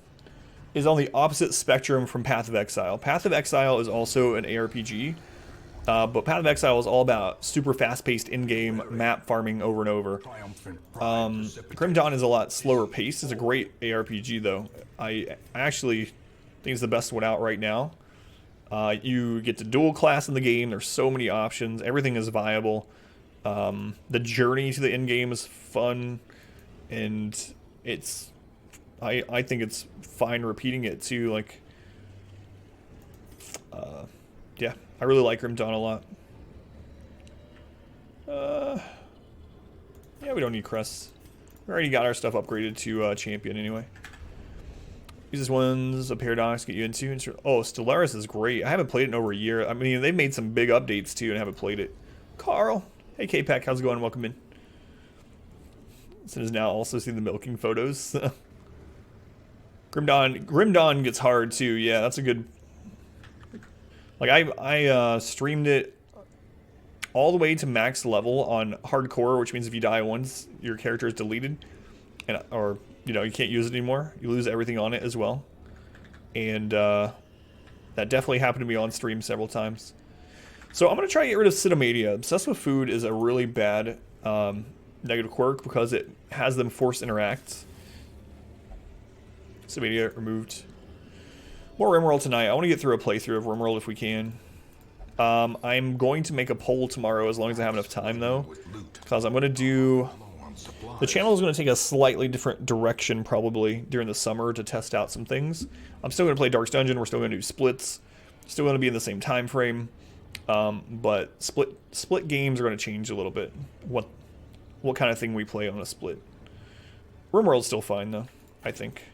is on the opposite spectrum from Path of Exile. Path of Exile is also an ARPG. But Path of Exile is all about super fast-paced in-game map farming over and over. Grim Dawn is a lot slower paced. It's a great ARPG, though. I actually think it's the best one out right now. You get to dual class in the game. There's so many options. Everything is viable. The journey to the end game is fun, and it's... I think it's fine repeating it, too. Like, yeah. I really like Grim Dawn a lot. Yeah, we don't need crests. We already got our stuff upgraded to champion anyway. These ones a Paradox get you into. Oh, Stellaris is great. I haven't played it in over a year. I mean, they've made some big updates too, and I haven't played it. Carl, hey K-Pack, how's it going? Welcome in. Sin is now also seeing the milking photos. Grim Dawn gets hard too. Yeah, that's a good. Like I streamed it all the way to max level on hardcore, which means if you die once, your character is deleted, and or you know you can't use it anymore. You lose everything on it as well, and that definitely happened to me on stream several times. So I'm gonna try to get rid of Cinemania. Obsessed with food is a really bad negative quirk because it has them force interact. Cinemania removed. More RimWorld tonight. I want to get through a playthrough of RimWorld if we can. I'm going to make a poll tomorrow as long as I have enough time, though. Because I'm going to do... The channel is going to take a slightly different direction, probably, during the summer to test out some things. I'm still going to play Darkest Dungeon. We're still going to do splits. Still going to be in the same time frame. But split games are going to change a little bit. What kind of thing we play on a split. RimWorld's still fine, though, I think.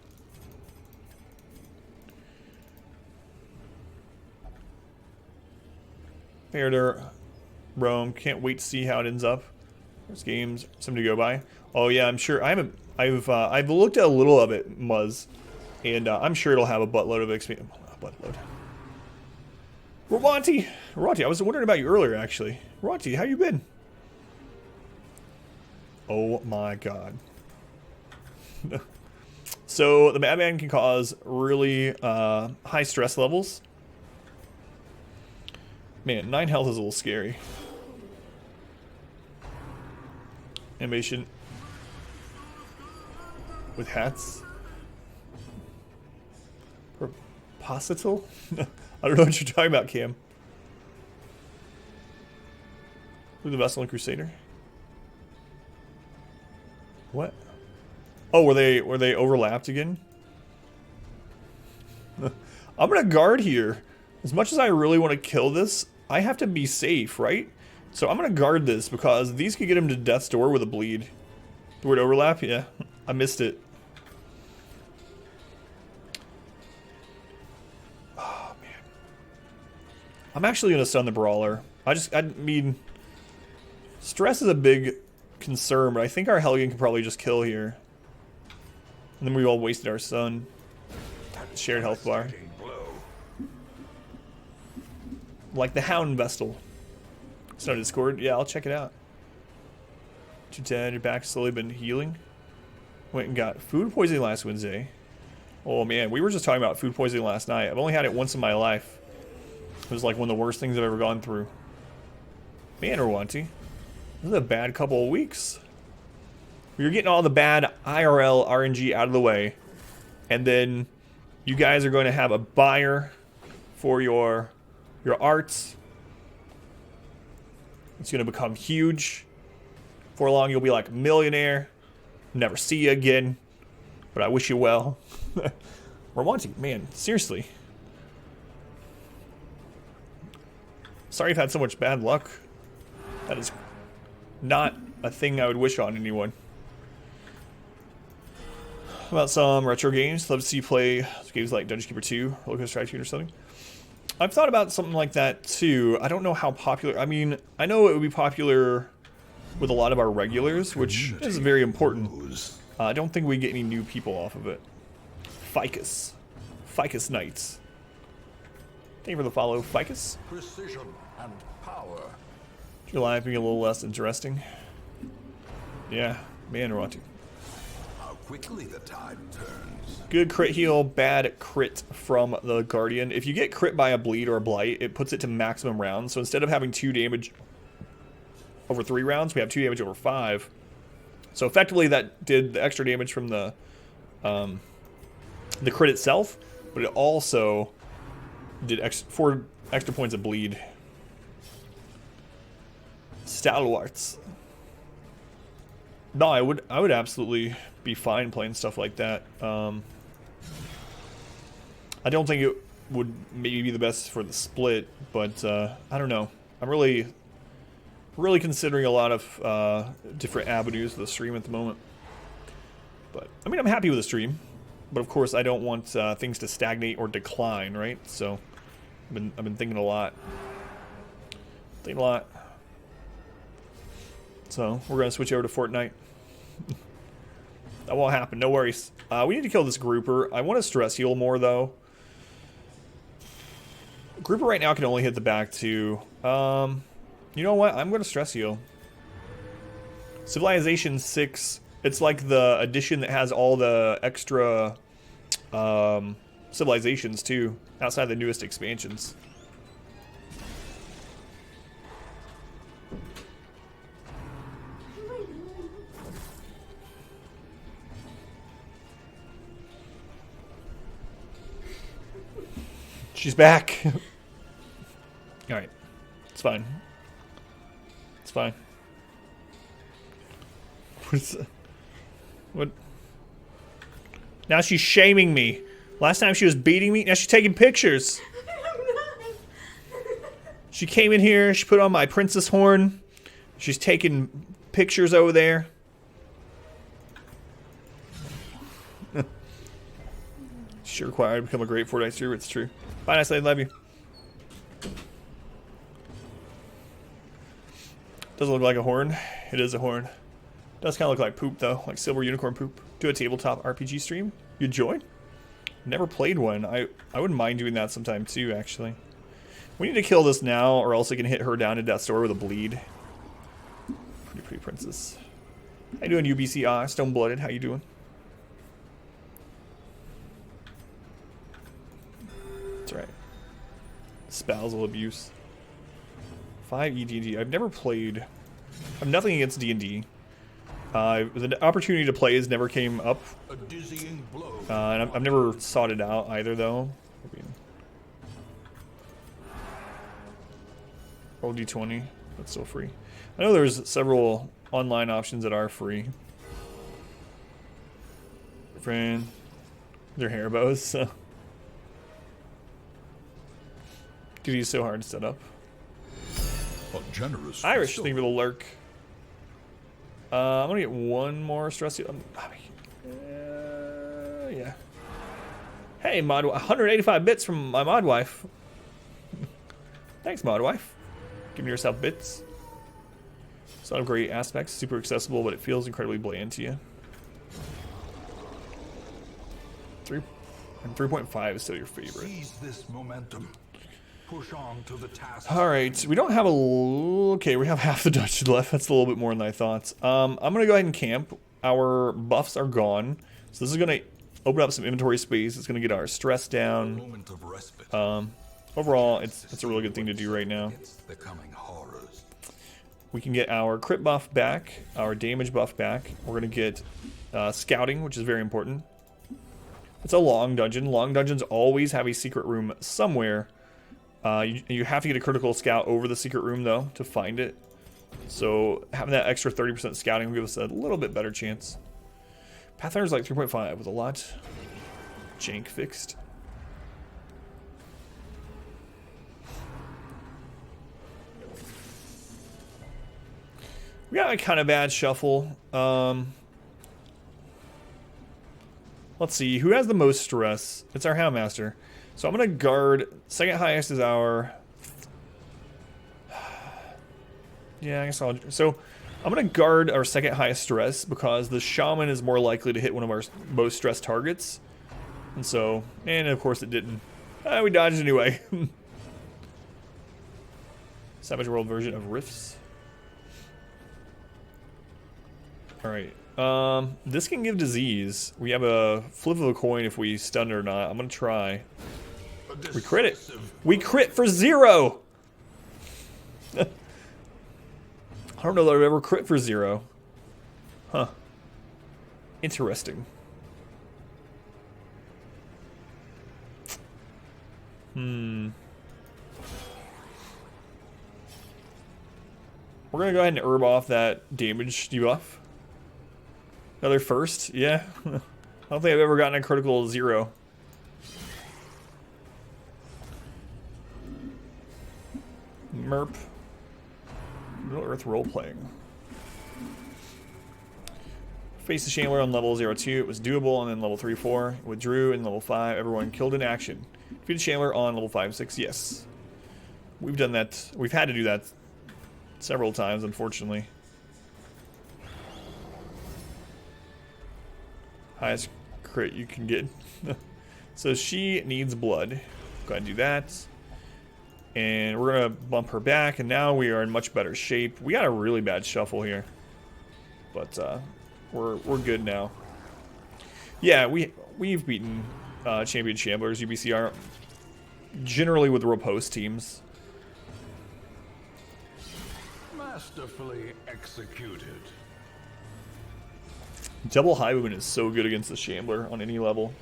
Fair Rome. Can't wait to see how it ends up. There's games, something to go by. Oh yeah, I'm sure. I've looked at a little of it, Muzz, and I'm sure it'll have a buttload of XP. Buttload. Rowanti, I was wondering about you earlier, actually. Rowanti, how you been? Oh my god. So the Madman can cause really high stress levels. Man, 9 health is a little scary. Animation. with hats. Proposital? I don't know what you're talking about, Cam. Who's the Vestal and Crusader? What? Oh, were they overlapped again? I'm gonna guard here. As much as I really want to kill this, I have to be safe, right? So I'm gonna guard this because these could get him to death's door with a bleed. The word overlap? Yeah, I missed it. Oh man, I'm actually gonna stun the brawler. I mean, stress is a big concern, but I think our Helgen can probably just kill here. And then we all wasted our stun. Shared health bar. Like the Hound Vestal. It's no Discord. Yeah, I'll check it out. 210, your back's slowly been healing. Went and got food poisoning last Wednesday. Oh man, we were just talking about food poisoning last night. I've only had it once in my life. It was like one of the worst things I've ever gone through. Man, Orwanti. This is a bad couple of weeks. You're getting all the bad IRL RNG out of the way. And then you guys are going to have a buyer for your arts. It's going to become huge. Before long, you'll be like a millionaire. Never see you again. But I wish you well. We're wanting, man, seriously. Sorry you've had so much bad luck. That is not a thing I would wish on anyone. How about some retro games? Love to see you play games like Dungeon Keeper 2, Roller Coaster Tycoon or something. I've thought about something like that too. I don't know how popular. I mean, I know it would be popular with a lot of our regulars, which is very important. I don't think we get any new people off of it. Ficus. Ficus Knights. Thank you for the follow, Ficus. Precision and power. Is your life being a little less interesting? Yeah, man, Ratu. How quickly the tide turns. Good crit heal, bad crit from the Guardian. If you get crit by a bleed or a blight, it puts it to maximum rounds. So instead of having 2 damage over 3 rounds, we have 2 damage over 5. So effectively that did the extra damage from the crit itself, but it also did 4 extra points of bleed. Stalwarts. No, I would absolutely be fine playing stuff like that. I don't think it would maybe be the best for the split, but I don't know. I'm really considering a lot of different avenues of the stream at the moment. But I mean, I'm happy with the stream, but of course I don't want things to stagnate or decline, right? So I've been thinking a lot. So we're gonna switch over to Fortnite. That won't happen, no worries. We need to kill this grouper. I want to stress heal more though. Grouper right now can only hit the back 2. You know what? I'm going to stress heal. Civilization 6. It's like the edition that has all the extra civilizations too, outside the newest expansions. She's back. Alright. It's fine. It's fine. What? Now she's shaming me. Last time she was beating me. Now she's taking pictures. She came in here. She put on my princess horn. She's taking pictures over there. She's required to become a great Fortnite streamer. It's true. Bye, nice lady. Love you. Doesn't look like a horn. It is a horn. Does kind of look like poop though, like silver unicorn poop. Do a tabletop RPG stream. You join? Never played one. I wouldn't mind doing that sometime too. Actually, we need to kill this now, or else I can hit her down to death's door with a bleed. Pretty princess. How you doing, UBCR? Stone blooded. How you doing? That's right. Spousal abuse. 5 ED&D. I've never played. I have nothing against D&D. The opportunity to play has never came up, A dizzying blow. and I've never sought it out either, though. I mean, roll d20. That's still free. I know there's several online options that are free. Friend, they're hair bows, so. Dude, he's so hard to set up. A generous Irish, bestowal. thank you for the lurk. I'm gonna get one more stress. Yeah. Hey, mod, 185 bits from my mod wife. Thanks, mod wife. Giving yourself bits. It's not a great aspects, super accessible, but it feels incredibly bland to you. 3.5 is still your favorite. Seize this momentum. Push on to the task. All right, we don't have a. Okay, we have half the dungeon left. That's a little bit more than I thought. I'm gonna go ahead and camp. Our buffs are gone, so this is gonna open up some inventory space. It's gonna get our stress down. Moment of respite. Overall, it's a really good thing to do right now. It's the coming horrors. We can get our crit buff back, our damage buff back. We're gonna get scouting, which is very important. It's a long dungeon. Long dungeons always have a secret room somewhere. You have to get a critical scout over the secret room, though, to find it. So having that extra 30% scouting will give us a little bit better chance. Pathfinder's like 3.5 with a lot jank fixed. We got a kind of bad shuffle. Let's see, who has the most stress? It's our Houndmaster. So I'm going to guard. Second highest is our... Yeah, I guess I'll... So I'm going to guard our second highest stress because the Shaman is more likely to hit one of our most stressed targets. And so... And of course it didn't. We dodged anyway. Savage World version of Rifts. Alright. This can give disease. We have a flip of a coin if we stun it or not. I'm going to try. We crit it. We crit for 0. I don't know that I've ever crit for 0. Huh. Interesting. We're going to go ahead and herb off that damage debuff. Another first? Yeah. I don't think I've ever gotten a critical 0. Merp. Middle Earth role-playing. Face the Shambler on level 02. It was doable, and then level 3-4. Withdrew, and level 5. Everyone killed in action. Defeat the Shambler on level 5-6. Yes. We've done that. We've had to do that several times, unfortunately. Highest crit you can get. So she needs blood. Go ahead and do that. And we're going to bump her back, and now we are in much better shape. We got a really bad shuffle here. But we're good now. Yeah, we've beaten champion Shamblers, UBCR, generally with riposte teams. Masterfully executed. Double Highwayman is so good against the Shambler on any level.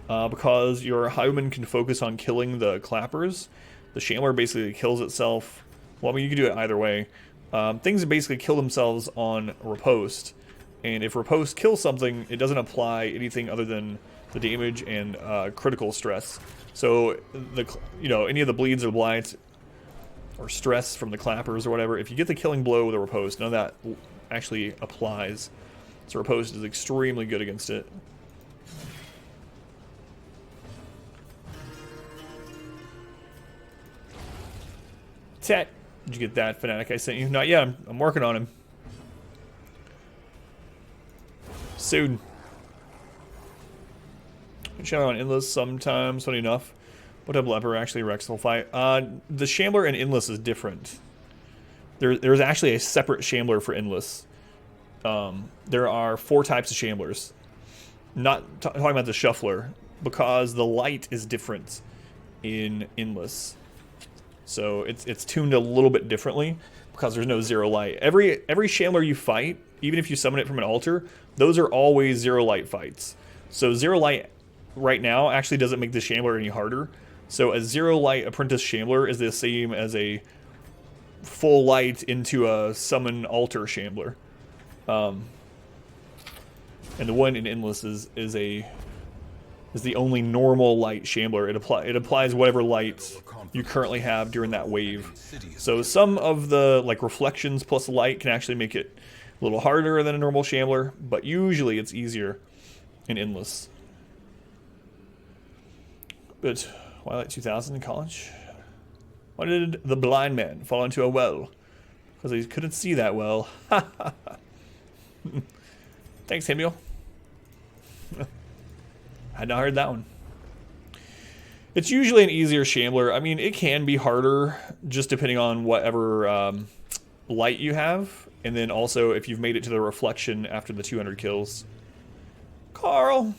Because your Highwayman can focus on killing the clappers. The Shambler basically kills itself. Well, I mean, you can do it either way. Things basically kill themselves on riposte. And if riposte kills something, it doesn't apply anything other than the damage and critical stress. So, any of the bleeds or blights or stress from the clappers or whatever, if you get the killing blow with a riposte, none of that actually applies. So riposte is extremely good against it. Tet, did you get that fanatic I sent you? Not yet. I'm working on him. Soon. I channel on Endless sometimes, funny enough. What up, Leper? Actually, Rex will fight. The Shambler and Endless is different. There's actually a separate Shambler for Endless. There are 4 types of Shamblers. Not talking about the Shuffler, because the light is different in Endless. So it's tuned a little bit differently. because there's no zero light. Every Shambler you fight, even if you summon it from an altar, those are always zero light fights. So zero light right now actually doesn't make the Shambler any harder. So a zero light apprentice Shambler is the same as a full light into a summon altar Shambler. And the one in Endless is the only normal light Shambler. It applies whatever light you currently have during that wave. So some of the like reflections plus light can actually make it a little harder than a normal Shambler, but usually it's easier in Endless. But Twilight 2000 in college? Why did the blind man fall into a well? Because he couldn't see that well. Thanks, Hemiel. Had not heard that one. It's usually an easier Shambler. I mean, it can be harder just depending on whatever light you have. And then also if you've made it to the reflection after the 200 kills. Carl!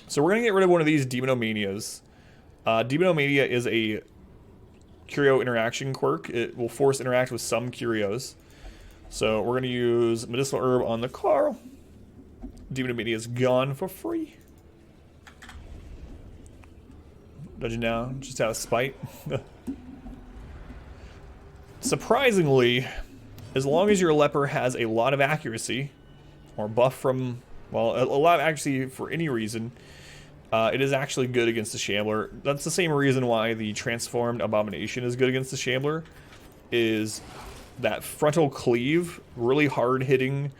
So we're going to get rid of one of these Demonomanias. Demonomania is a Curio interaction quirk. It will force interact with some Curios. So we're going to use Medicinal Herb on the Carl. Demonomania is gone for free. Dungeon down, just out of spite. Surprisingly, as long as your leper has a lot of accuracy, or buff from, well, a lot of accuracy for any reason, it is actually good against the Shambler. That's the same reason why the Transformed Abomination is good against the Shambler, is that frontal cleave, really hard-hitting,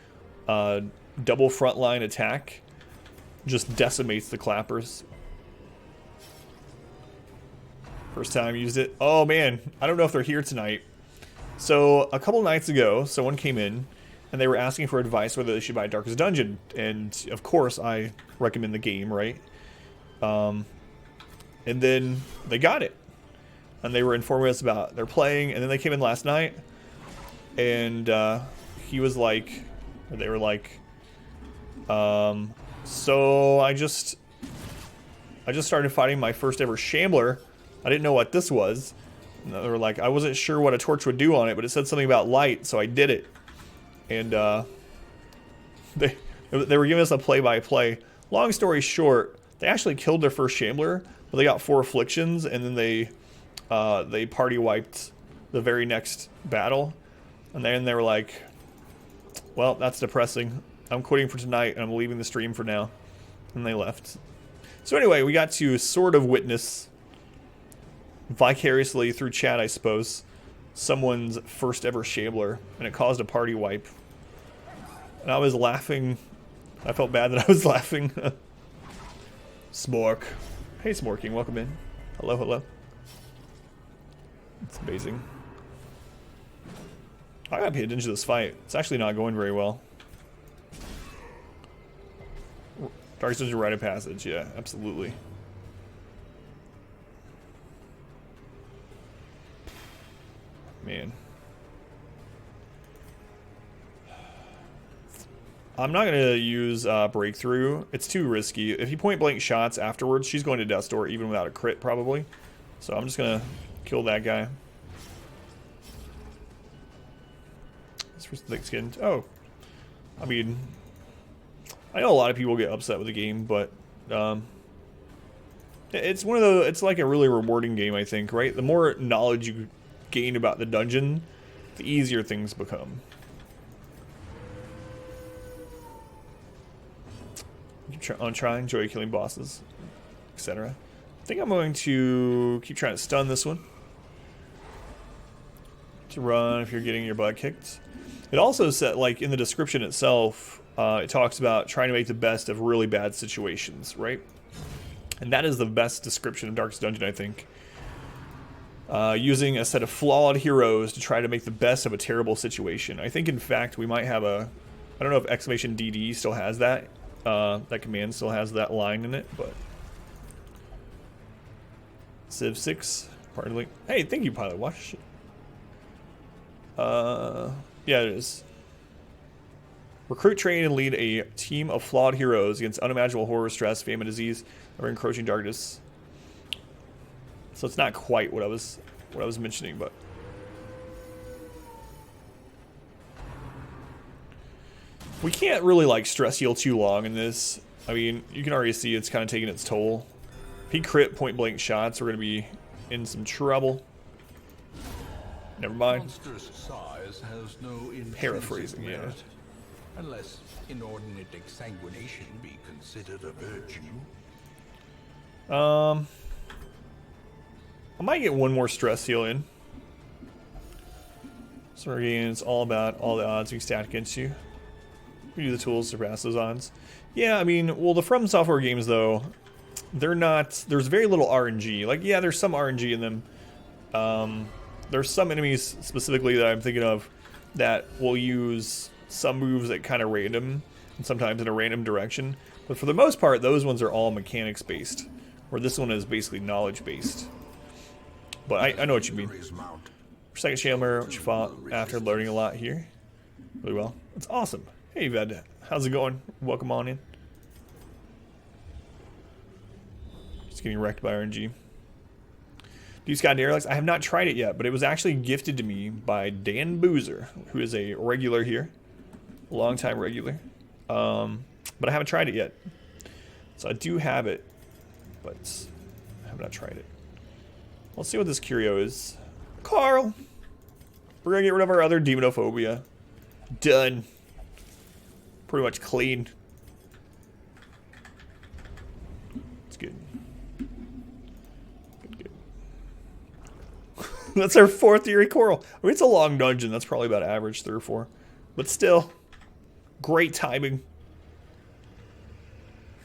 double frontline attack, just decimates the clappers. First time used it. Oh man, I don't know if they're here tonight. So a couple nights ago, someone came in and they were asking for advice whether they should buy Darkest Dungeon. And of course I recommend the game, right? And then they got it. And they were informing us about their playing, and then they came in last night and he was like, or they were like, so I just started fighting my first ever Shambler. I didn't know what this was. And they were like, I wasn't sure what a torch would do on it, but it said something about light, so I did it. And they were giving us a play-by-play. Long story short, they actually killed their first Shambler, but they got 4 afflictions, and then they party wiped the very next battle. And then they were like, well, that's depressing. I'm quitting for tonight, and I'm leaving the stream for now. And they left. So anyway, we got to sort of witness, vicariously through chat, I suppose, someone's first ever Shambler, and it caused a party wipe. And I was laughing. I felt bad that I was laughing. Smork. Hey, Smorking, welcome in. Hello, hello. It's amazing. I gotta pay attention to this fight. It's actually not going very well. Darkest Dungeon Rite of Passage, yeah, absolutely. Man. I'm not going to use Breakthrough. It's too risky. If he point blank shots afterwards, she's going to Death's Door even without a crit probably. So I'm just going to kill that guy. This for thick skin. Oh. I mean, I know a lot of people get upset with the game, but it's one of the, it's like a really rewarding game, I think, right? The more knowledge you gain about the dungeon, the easier things become. On trying, enjoy killing bosses, etc. I think I'm going to keep trying to stun this one. To run if you're getting your butt kicked. It also said, like in the description itself, it talks about trying to make the best of really bad situations, right? And that is the best description of Darkest Dungeon, I think. Using a set of flawed heroes to try to make the best of a terrible situation. I think, in fact, we might have a... I don't know if exclamation DD still has that. That command still has that line in it, but... Civ 6. Pardon me. Hey, thank you, Pilot Watch. Yeah, it is. Recruit, train, and lead a team of flawed heroes against unimaginable horror, stress, famine, disease, or encroaching darkness. So it's not quite what I was mentioning, but We can't really like stress heal too long in this. I mean, you can already see it's kind of taking its toll. If he crit point blank shots, we're gonna be in some trouble. Never mind. Monstrous size has no Paraphrasing, intrinsic yeah. merit, unless inordinate exsanguination be considered a virtue. I might get one more stress heal in. So again, it's all about all the odds we stack against you. We do the tools to surpass those odds. Yeah, I mean, well, the From Software games, though, they're not... There's very little RNG. Like, yeah, there's some RNG in them. There's some enemies, specifically, that I'm thinking of that will use some moves at kind of random, and sometimes in a random direction. But for the most part, those ones are all mechanics-based, where this one is basically knowledge-based. But I know what you mean. Second Shambler, which you fought after learning a lot here. Really well. That's awesome. Hey, Ved. How's it going? Welcome on in. Just getting wrecked by RNG. Do Scott Derelict? I have not tried it yet, but it was actually gifted to me by Dan Boozer, who is a regular here. A long-time regular. But I haven't tried it yet. So I do have it, but I have not tried it. Let's see what this curio is. Carl! We're gonna get rid of our other demonophobia. Done. Pretty much clean. It's good. Good. That's our 4th Eerie Coral. I mean, it's a long dungeon. That's probably about average 3 or 4. But still, great timing.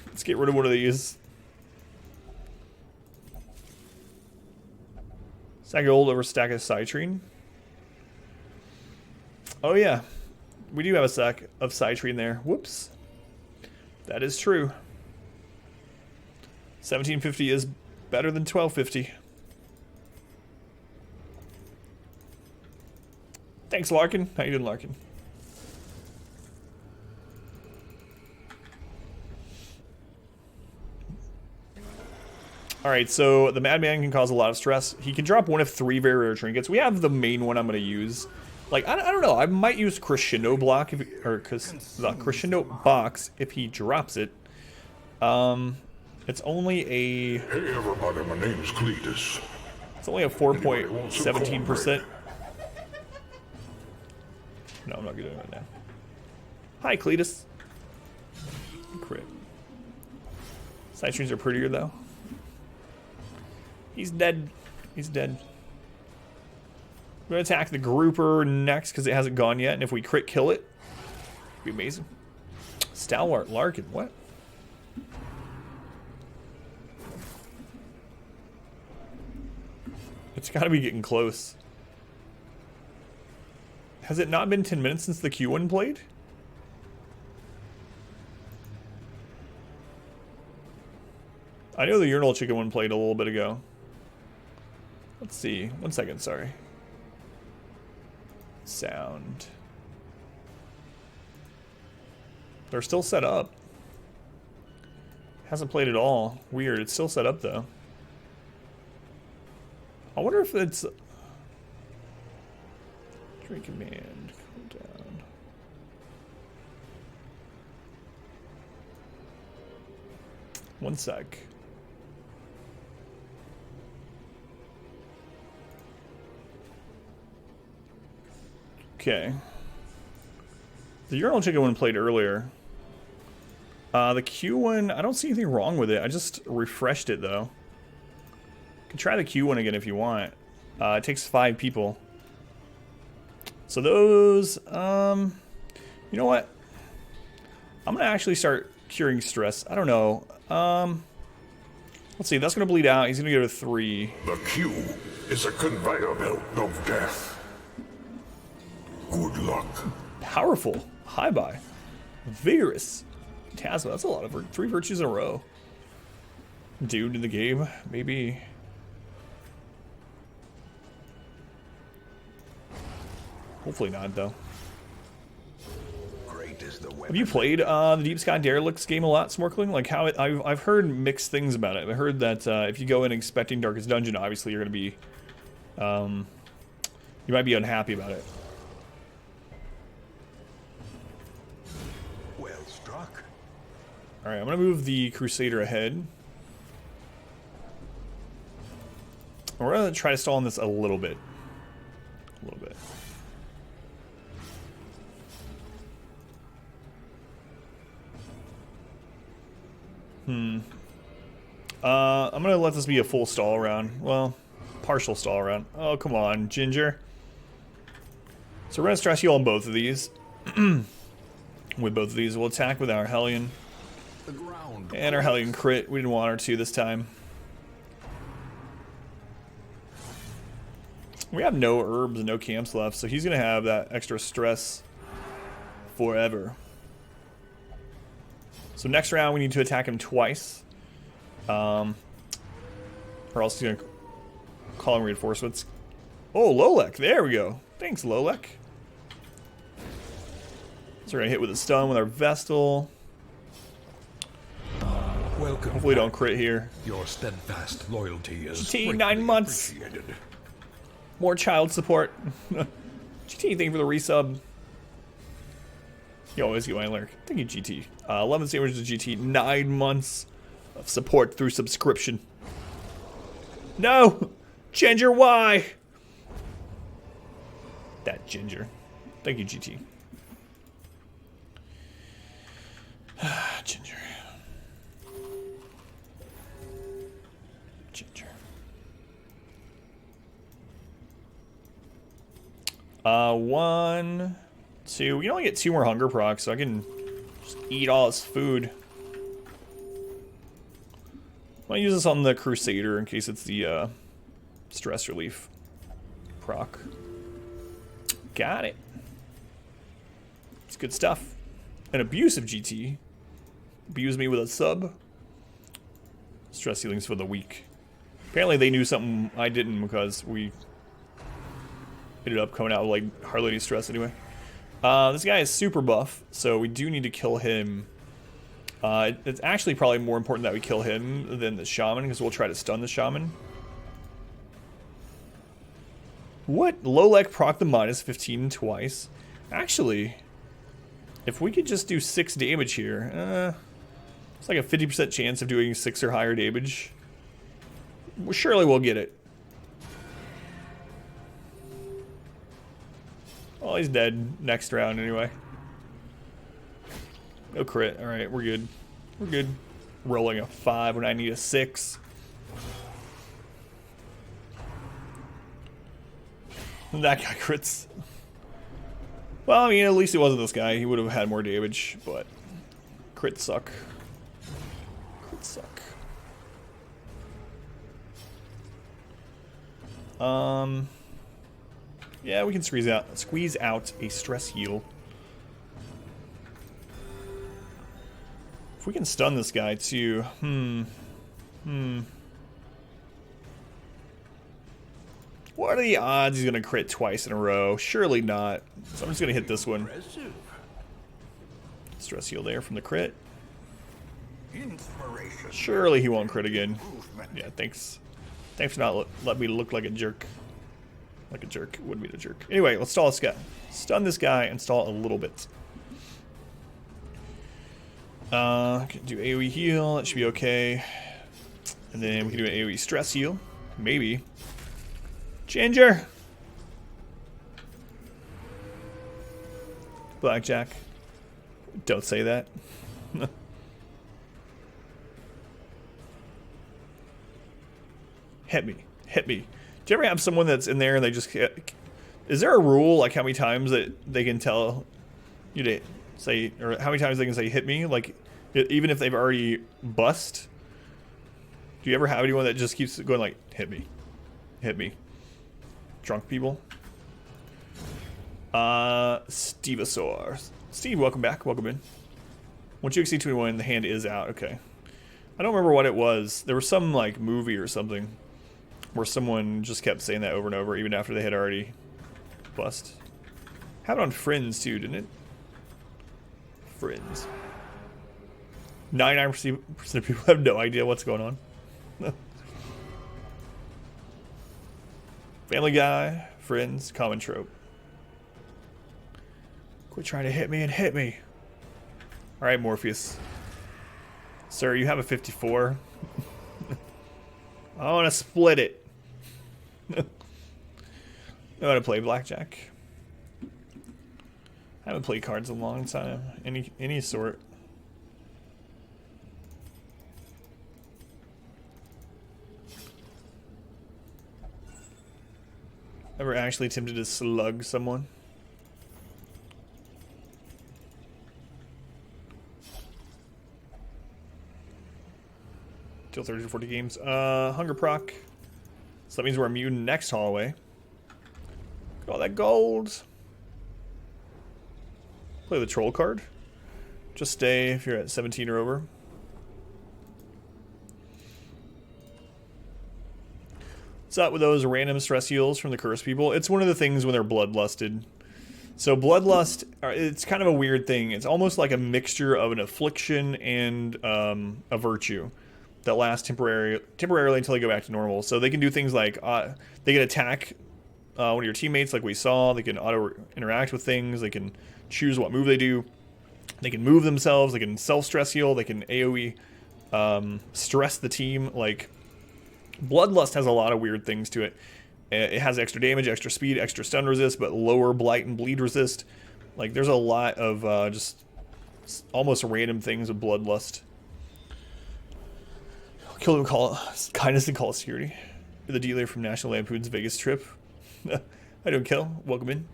Let's get rid of one of these. Stack of gold over stack of citrine. Oh yeah, we do have a stack of citrine there. Whoops. That is true. 1750 is better than 1250. Thanks, Larkin. How you doing, Larkin? Alright, so the Madman can cause a lot of stress. He can drop one of 3 very rare trinkets. We have the main one I'm going to use. Like, I don't know. I might use Crescendo Block, if the Crescendo Box, if he drops it. It's only a... Hey everybody, my name is Cletus. It's only a 4.17%. No, I'm not doing it now. Hi, Cletus. Crit. Citrines are prettier, though. He's dead. He's dead. We're going to attack the grouper next because it hasn't gone yet. And if we crit kill it, it'd be amazing. Stalwart Larkin, what? It's got to be getting close. Has it not been 10 minutes since the Q1 played? I know the Urinal Chicken one played a little bit ago. Let's see. 1 second, sorry. Sound. They're still set up. Hasn't played at all. Weird. It's still set up though. I wonder if it's... Drink command. Cool down. One sec. Okay. The Urinal Chicken one played earlier. The Q one, I don't see anything wrong with it. I just refreshed it though. You can try the Q one again if you want. It takes 5 people. So those, you know what? I'm gonna actually start curing stress. I don't know. Let's see, that's gonna bleed out. He's gonna go to 3. The Q is a conveyor belt of death. Good luck. Powerful. High buy. Vigorous. Tasma. That's a lot of 3 virtues in a row. Dude in the game. Maybe. Hopefully not, though. Great is the Have you played the Deep Sky Derelicts game a lot, Smorkling? Like how I've heard mixed things about it. I heard that if you go in expecting Darkest Dungeon, obviously you're going to be, you might be unhappy about it. Alright, I'm going to move the Crusader ahead. We're going to try to stall on this a little bit. A little bit. I'm going to let this be a full stall round. Well, partial stall round. Oh, come on, Ginger. So we're going to stress heal on both of these. With both of these, we'll attack with our Hellion. And our Hellion crit. We didn't want her to this time. We have no herbs and no camps left, so he's going to have that extra stress forever. So next round we need to attack him twice. Or else he's going to call in reinforcements. Oh, Lolek. There we go. Thanks, Lolek. So we're going to hit with a stun with our Vestal. Welcome. Hopefully don't crit here. Your steadfast loyalty is GT, 9 months. appreciated. More child support. GT, thank you for the resub. You always get my alert. Thank you, GT. 11 sandwiches to GT. 9 months of support through subscription. No! Ginger, why? That Ginger. Thank you, GT. Ginger. Ginger. 1, 2. We can only get 2 more hunger procs, so I can just eat all his food. I'm gonna use this on the Crusader in case it's the stress relief proc. Got it. It's good stuff. An abusive GT. Abused me with a sub. Stress healings for the weak. Apparently they knew something I didn't because we ended up coming out with like hardly any stress anyway. This guy is super buff, so we do need to kill him. It's actually probably more important that we kill him than the shaman because we'll try to stun the shaman. What? Lolek proc the -15 twice? Actually, if we could just do 6 damage here, it's like a 50% chance of doing 6 or higher damage. Well, surely we'll get it. Oh, he's dead next round anyway. No crit. Alright, we're good. We're good. Rolling a 5 when I need a 6. That guy crits. Well, I mean, at least it wasn't this guy. He would have had more damage, but crits suck. Crits suck. Yeah, we can squeeze out a stress heal. If we can stun this guy too, What are the odds he's gonna crit twice in a row? Surely not. So I'm just gonna hit this one. Stress heal there from the crit. Surely he won't crit again. Yeah, thanks. Thanks for not let me look like a jerk. Like a jerk. Wouldn't be the jerk. Anyway, let's stall this guy. Stun this guy and stall a little bit. Can do AoE heal. That should be okay. And then we can do an AoE stress heal. Maybe. Ginger! Blackjack. Don't say that. Hit me. Hit me. Do you ever have someone that's in there and they just... Is there a rule, like how many times that they can tell you to say... Or how many times they can say hit me? Like, even if they've already bust? Do you ever have anyone that just keeps going like, hit me? Hit me. Drunk people? Stevosaur. Steve, welcome back. Welcome in. Once you exceed 21, the hand is out. Okay. I don't remember what it was. There was some, like, movie or something where someone just kept saying that over and over, even after they had already bust. Had it on Friends, too, didn't it? Friends. 99% of people have no idea what's going on. Family Guy, Friends, common trope. Quit trying to hit me and hit me. Alright, Morpheus. Sir, you have a 54. I want to split it. I want to play blackjack. I haven't played cards in a long time. Any sort. Ever actually attempted to slug someone? Till 30 to 40 games. Hunger proc. So that means we're immune next hallway. Look at all that gold. Play the troll card. Just stay if you're at 17 or over. What's up with those random stress heals from the curse people? It's one of the things when they're bloodlusted. So bloodlust, it's kind of a weird thing. It's almost like a mixture of an affliction and a virtue that lasts temporarily until they go back to normal. So they can do things like they can attack one of your teammates like we saw. They can auto-interact with things. They can choose what move they do. They can move themselves. They can self-stress heal. They can AoE stress the team. Like, Bloodlust has a lot of weird things to it. It has extra damage, extra speed, extra stun resist, but lower blight and bleed resist. Like, there's a lot of just almost random things with Bloodlust. Kill them, call kindness and call security. You're the dealer from National Lampoon's Vegas trip. I don't kill. Welcome in.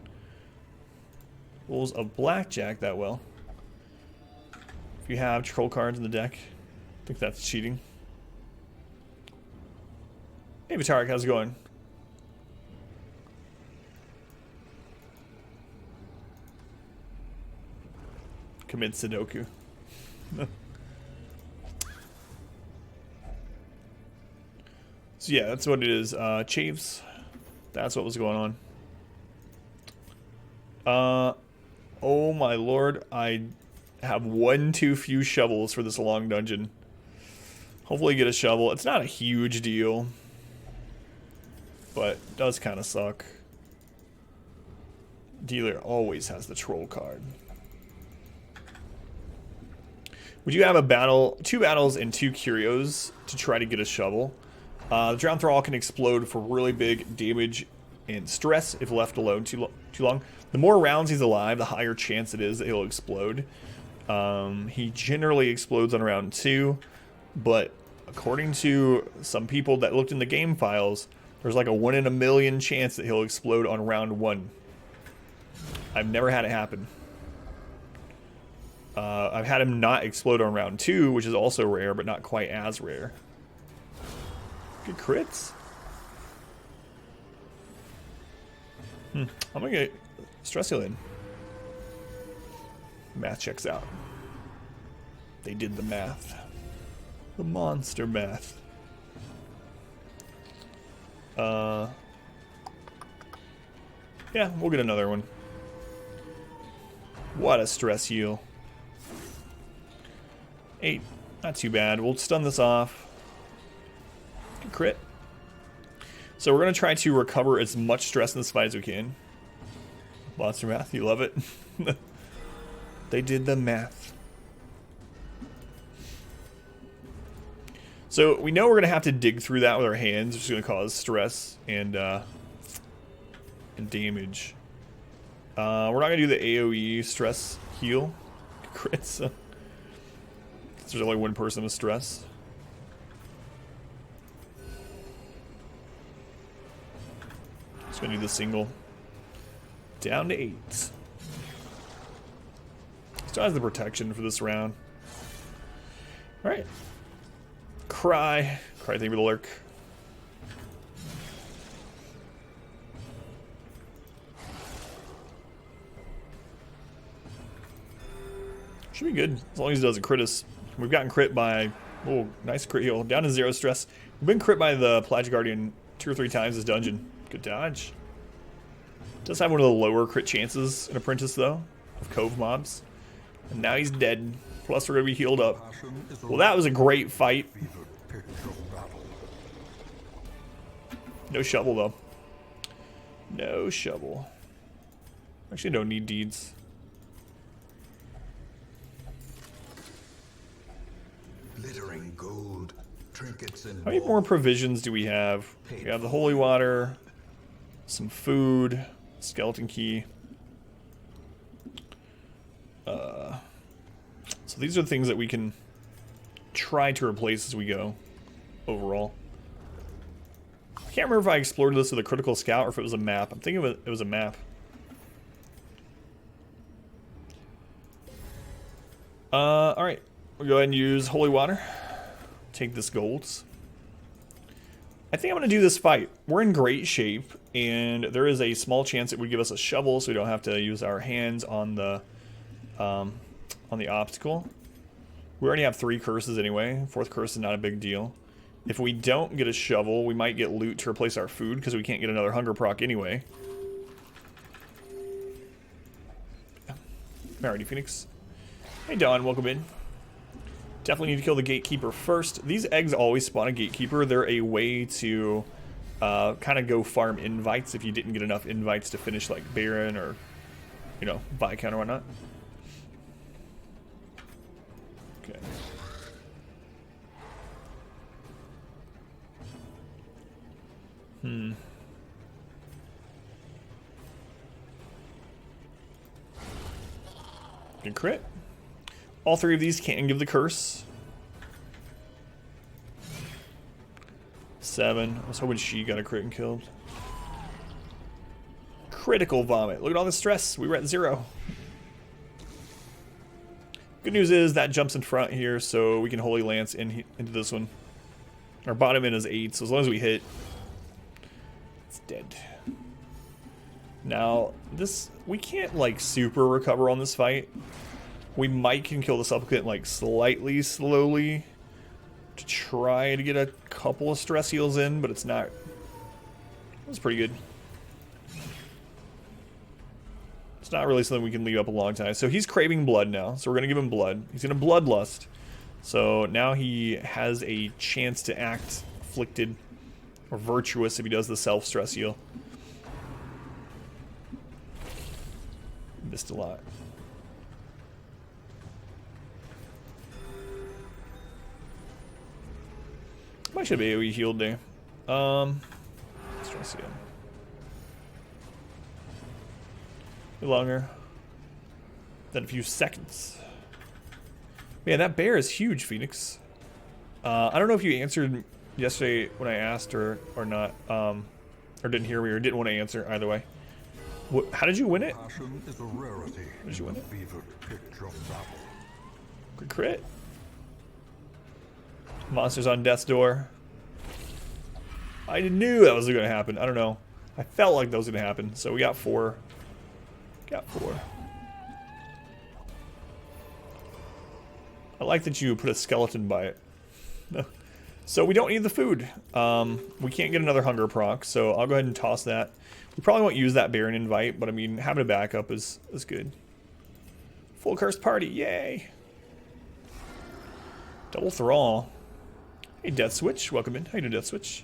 Rules of blackjack that well. If you have troll cards in the deck, I think that's cheating. Hey Vitarik, how's it going? Commit Sudoku. So yeah, that's what it is. Chaves. That's what was going on. Oh my lord, I have one too few shovels for this long dungeon. Hopefully get a shovel. It's not a huge deal, but it does kind of suck. Dealer always has the troll card. Would you have a battle, 2 battles and 2 curios to try to get a shovel? The Drown Thrall can explode for really big damage and stress if left alone too long. The more rounds he's alive, the higher chance it is that he'll explode. He generally explodes on round 2, but according to some people that looked in the game files, there's like a 1 in a million chance that he'll explode on round 1. I've never had it happen. I've had him not explode on round 2, which is also rare, but not quite as rare. Good crits. I'm gonna get stress heal in. Math checks out. They did the math. The monster math. Yeah, we'll get another one. What a stress heal. 8. Not too bad. We'll stun this off. Good crit. So we're going to try to recover as much stress in this fight as we can. Monster math, you love it. They did the math. So we know we're going to have to dig through that with our hands, which is going to cause stress and damage. We're not going to do the AoE stress heal. Crits. There's only one person with stress. Just gonna do the single. Down to 8. Still has the protection for this round. Alright. Cry. Cry, thank you for the lurk. Should be good, as long as he doesn't crit us. We've gotten crit by, oh, nice crit heal. Down to 0 stress. We've been crit by the Pelagic Guardian 2 or 3 times this dungeon. Good dodge. Does have one of the lower crit chances in Apprentice, though, of Cove mobs. And now he's dead. Plus, we're going to be healed up. Well, that was a great fight. No shovel, though. No shovel. Actually, don't need deeds. gold, trinkets and How many more provisions do we have? We have the holy water, some food, skeleton key. So these are the things that we can try to replace as we go, overall. I can't remember if I explored this with a critical scout or if it was a map. I'm thinking it was a map. Alright. We'll go ahead and use holy water. Take this golds. I think I'm going to do this fight. We're in great shape, and there is a small chance it would give us a shovel so we don't have to use our hands on the obstacle. We already have 3 curses anyway. 4th curse is not a big deal. If we don't get a shovel, we might get loot to replace our food because we can't get another hunger proc anyway. Alrighty, Phoenix. Hey, Dawn, welcome in. Definitely need to kill the gatekeeper first. These eggs always spawn a gatekeeper. They're a way to kind of go farm invites if you didn't get enough invites to finish like Baron or, you know, Viscount or whatnot. Okay. Good crit. All 3 of these can give the curse. 7. I was hoping she got a crit and killed. Critical vomit. Look at all the stress. We were at 0. Good news is that jumps in front here, so we can Holy Lance into this one. Our bottom end is 8, so as long as we hit, it's dead. Now, this, we can't like super recover on this fight. We might can kill the supplicant like slightly slowly to try to get a couple of stress heals in, but it's not. It's pretty good. It's not really something we can leave up a long time. So he's craving blood now, so we're gonna give him blood. He's gonna bloodlust. So now he has a chance to act afflicted or virtuous if he does the self-stress heal. Missed a lot. I should be AoE healed there. Let's try to see him. A bit longer than a few seconds. Man, that bear is huge, Phoenix. I don't know if you answered yesterday when I asked or not, or didn't hear me or didn't want to answer either way. How did you win it? passion is a rarity. How did you win it? Fevered pitch of battle. Good crit. Monsters on death's door. I knew that was going to happen. I don't know. I felt like that was going to happen. So we got 4. Got 4. I like that you put a skeleton by it. So we don't need the food. We can't get another hunger proc, so I'll go ahead and toss that. We probably won't use that Baron invite, but I mean, having a backup is good. Full cursed party, yay! Double thrall. Hey, Death Switch, welcome in. How you doing, Death Switch?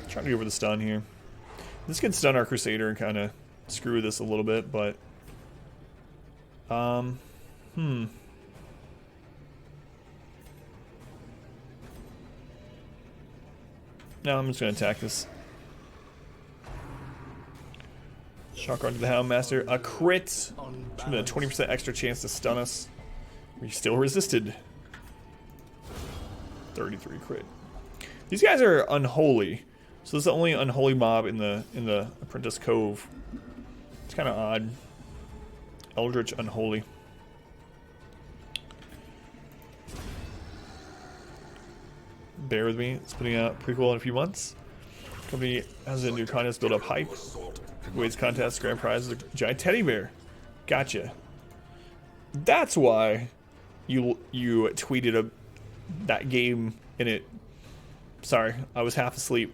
Trying to go over the stun here. This could stun our Crusader and kind of screw this a little bit, but no, I'm just gonna attack this. Shock onto the Houndmaster. A crit. Give him a 20% extra chance to stun us. We still resisted. 33 crit. These guys are unholy. So this is the only unholy mob in the Apprentice Cove. It's kind of odd. Eldritch Unholy. Bear with me. It's putting out a prequel in a few months. Company has a new contest build up hype. Waits contest, grand prize is a giant teddy bear. Gotcha. That's why you tweeted that game in it. Sorry, I was half asleep.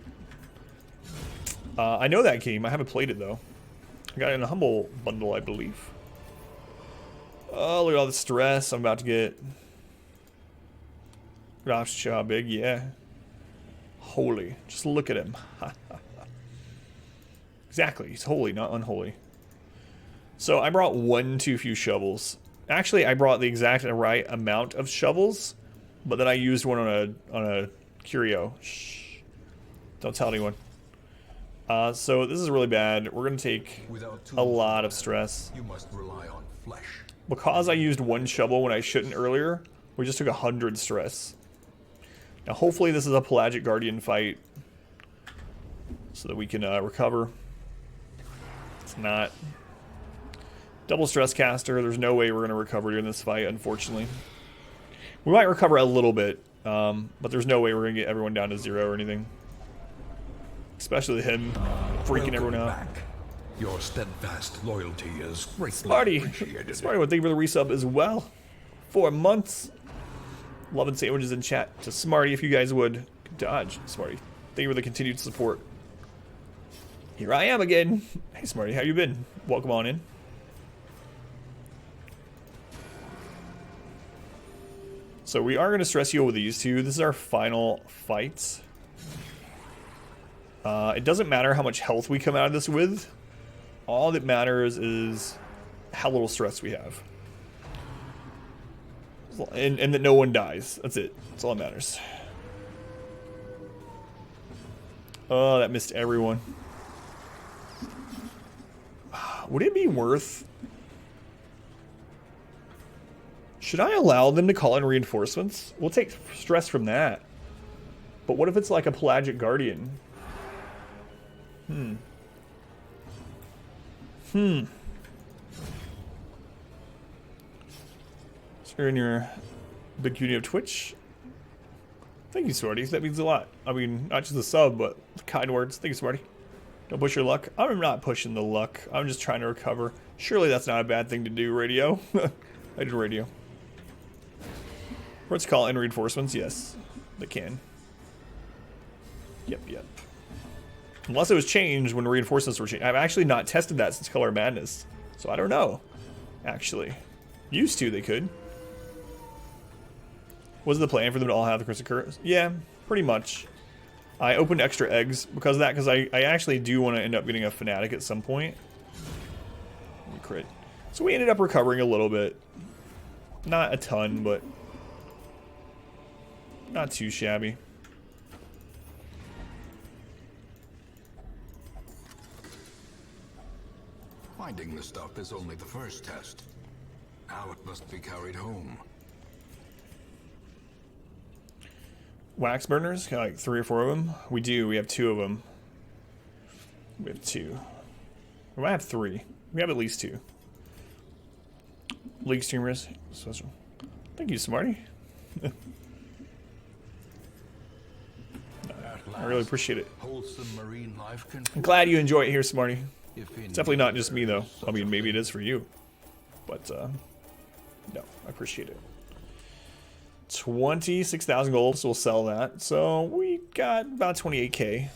I know that game. I haven't played it though. I got it in a humble bundle, I believe. Oh, look at all the stress I'm about to get. Gosh, show how big, yeah. Holy, just look at him. Exactly. He's holy, not unholy. So I brought one too few shovels. Actually, I brought the exact right amount of shovels, but then I used one on a curio. Shh. Don't tell anyone. So this is really bad. We're gonna take a lot of stress. You must rely on flesh. Because I used one shovel when I shouldn't earlier, we just took 100 stress. Now hopefully this is a pelagic guardian fight, so that we can recover. It's not. Double stress caster. There's no way we're going to recover during this fight, unfortunately. We might recover a little bit, but there's no way we're going to get everyone down to 0 or anything. Especially him freaking everyone out. Back. Your steadfast loyalty is greatly Smarty! appreciated. Smarty, well, thank you for the resub as well. 4 months. Loving sandwiches in chat to Smarty if you guys would. Dodge, Smarty. Thank you for the continued support. Here I am again. Hey Smarty, how you been? Welcome on in. So we are going to stress heal with these two. This is our final fight. It doesn't matter how much health we come out of this with. All that matters is how little stress we have. And that no one dies. That's it. That's all that matters. Oh, that missed everyone. Would it be worth... Should I allow them to call in reinforcements? We'll take stress from that. But what if it's like a pelagic guardian? So you're in your big community of Twitch. Thank you, Smarty. That means a lot. I mean, not just the sub, but the kind words. Thank you, Smarty. Don't push your luck. I'm not pushing the luck. I'm just trying to recover. Surely that's not a bad thing to do, radio. I did radio. Let's call in reinforcements. Yes, they can. Yep. Unless it was changed when reinforcements were changed. I've actually not tested that since Color Madness. So I don't know, actually. Used to, they could. Was the plan for them to all have the Crystal Curse? Yeah, pretty much. I opened extra eggs because of that, because I actually do want to end up getting a fanatic at some point. Crit. So we ended up recovering a little bit. Not a ton, but not too shabby. Finding the stuff is only the first test. Now it must be carried home. Wax burners? Got like 3 or 4 of them? We do. We have 2 of them. We have 2. We might have 3. We have at least 2. League streamers. Special. Thank you, Smarty. I really appreciate it. Wholesome marine life can I'm glad you enjoy it here, Smarty. It's It's definitely not just me, though. I mean, maybe it is for you. But, no, I appreciate it. 26,000 gold, so we'll sell that. So we got about 28k.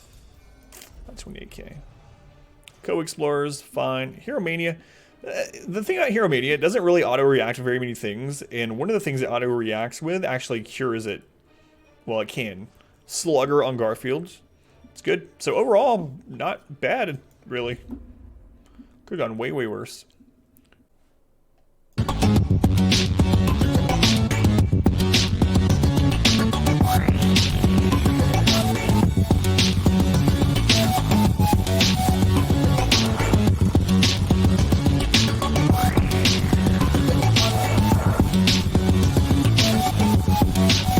About 28k. Cove Explorers, fine. Hero Mania. The thing about Hero Mania, it doesn't really auto-react to very many things. And one of the things it auto-reacts with actually cures it. Well, it can. Slugger on Garfield. It's good. So overall, not bad, really. Could have gone way, way worse.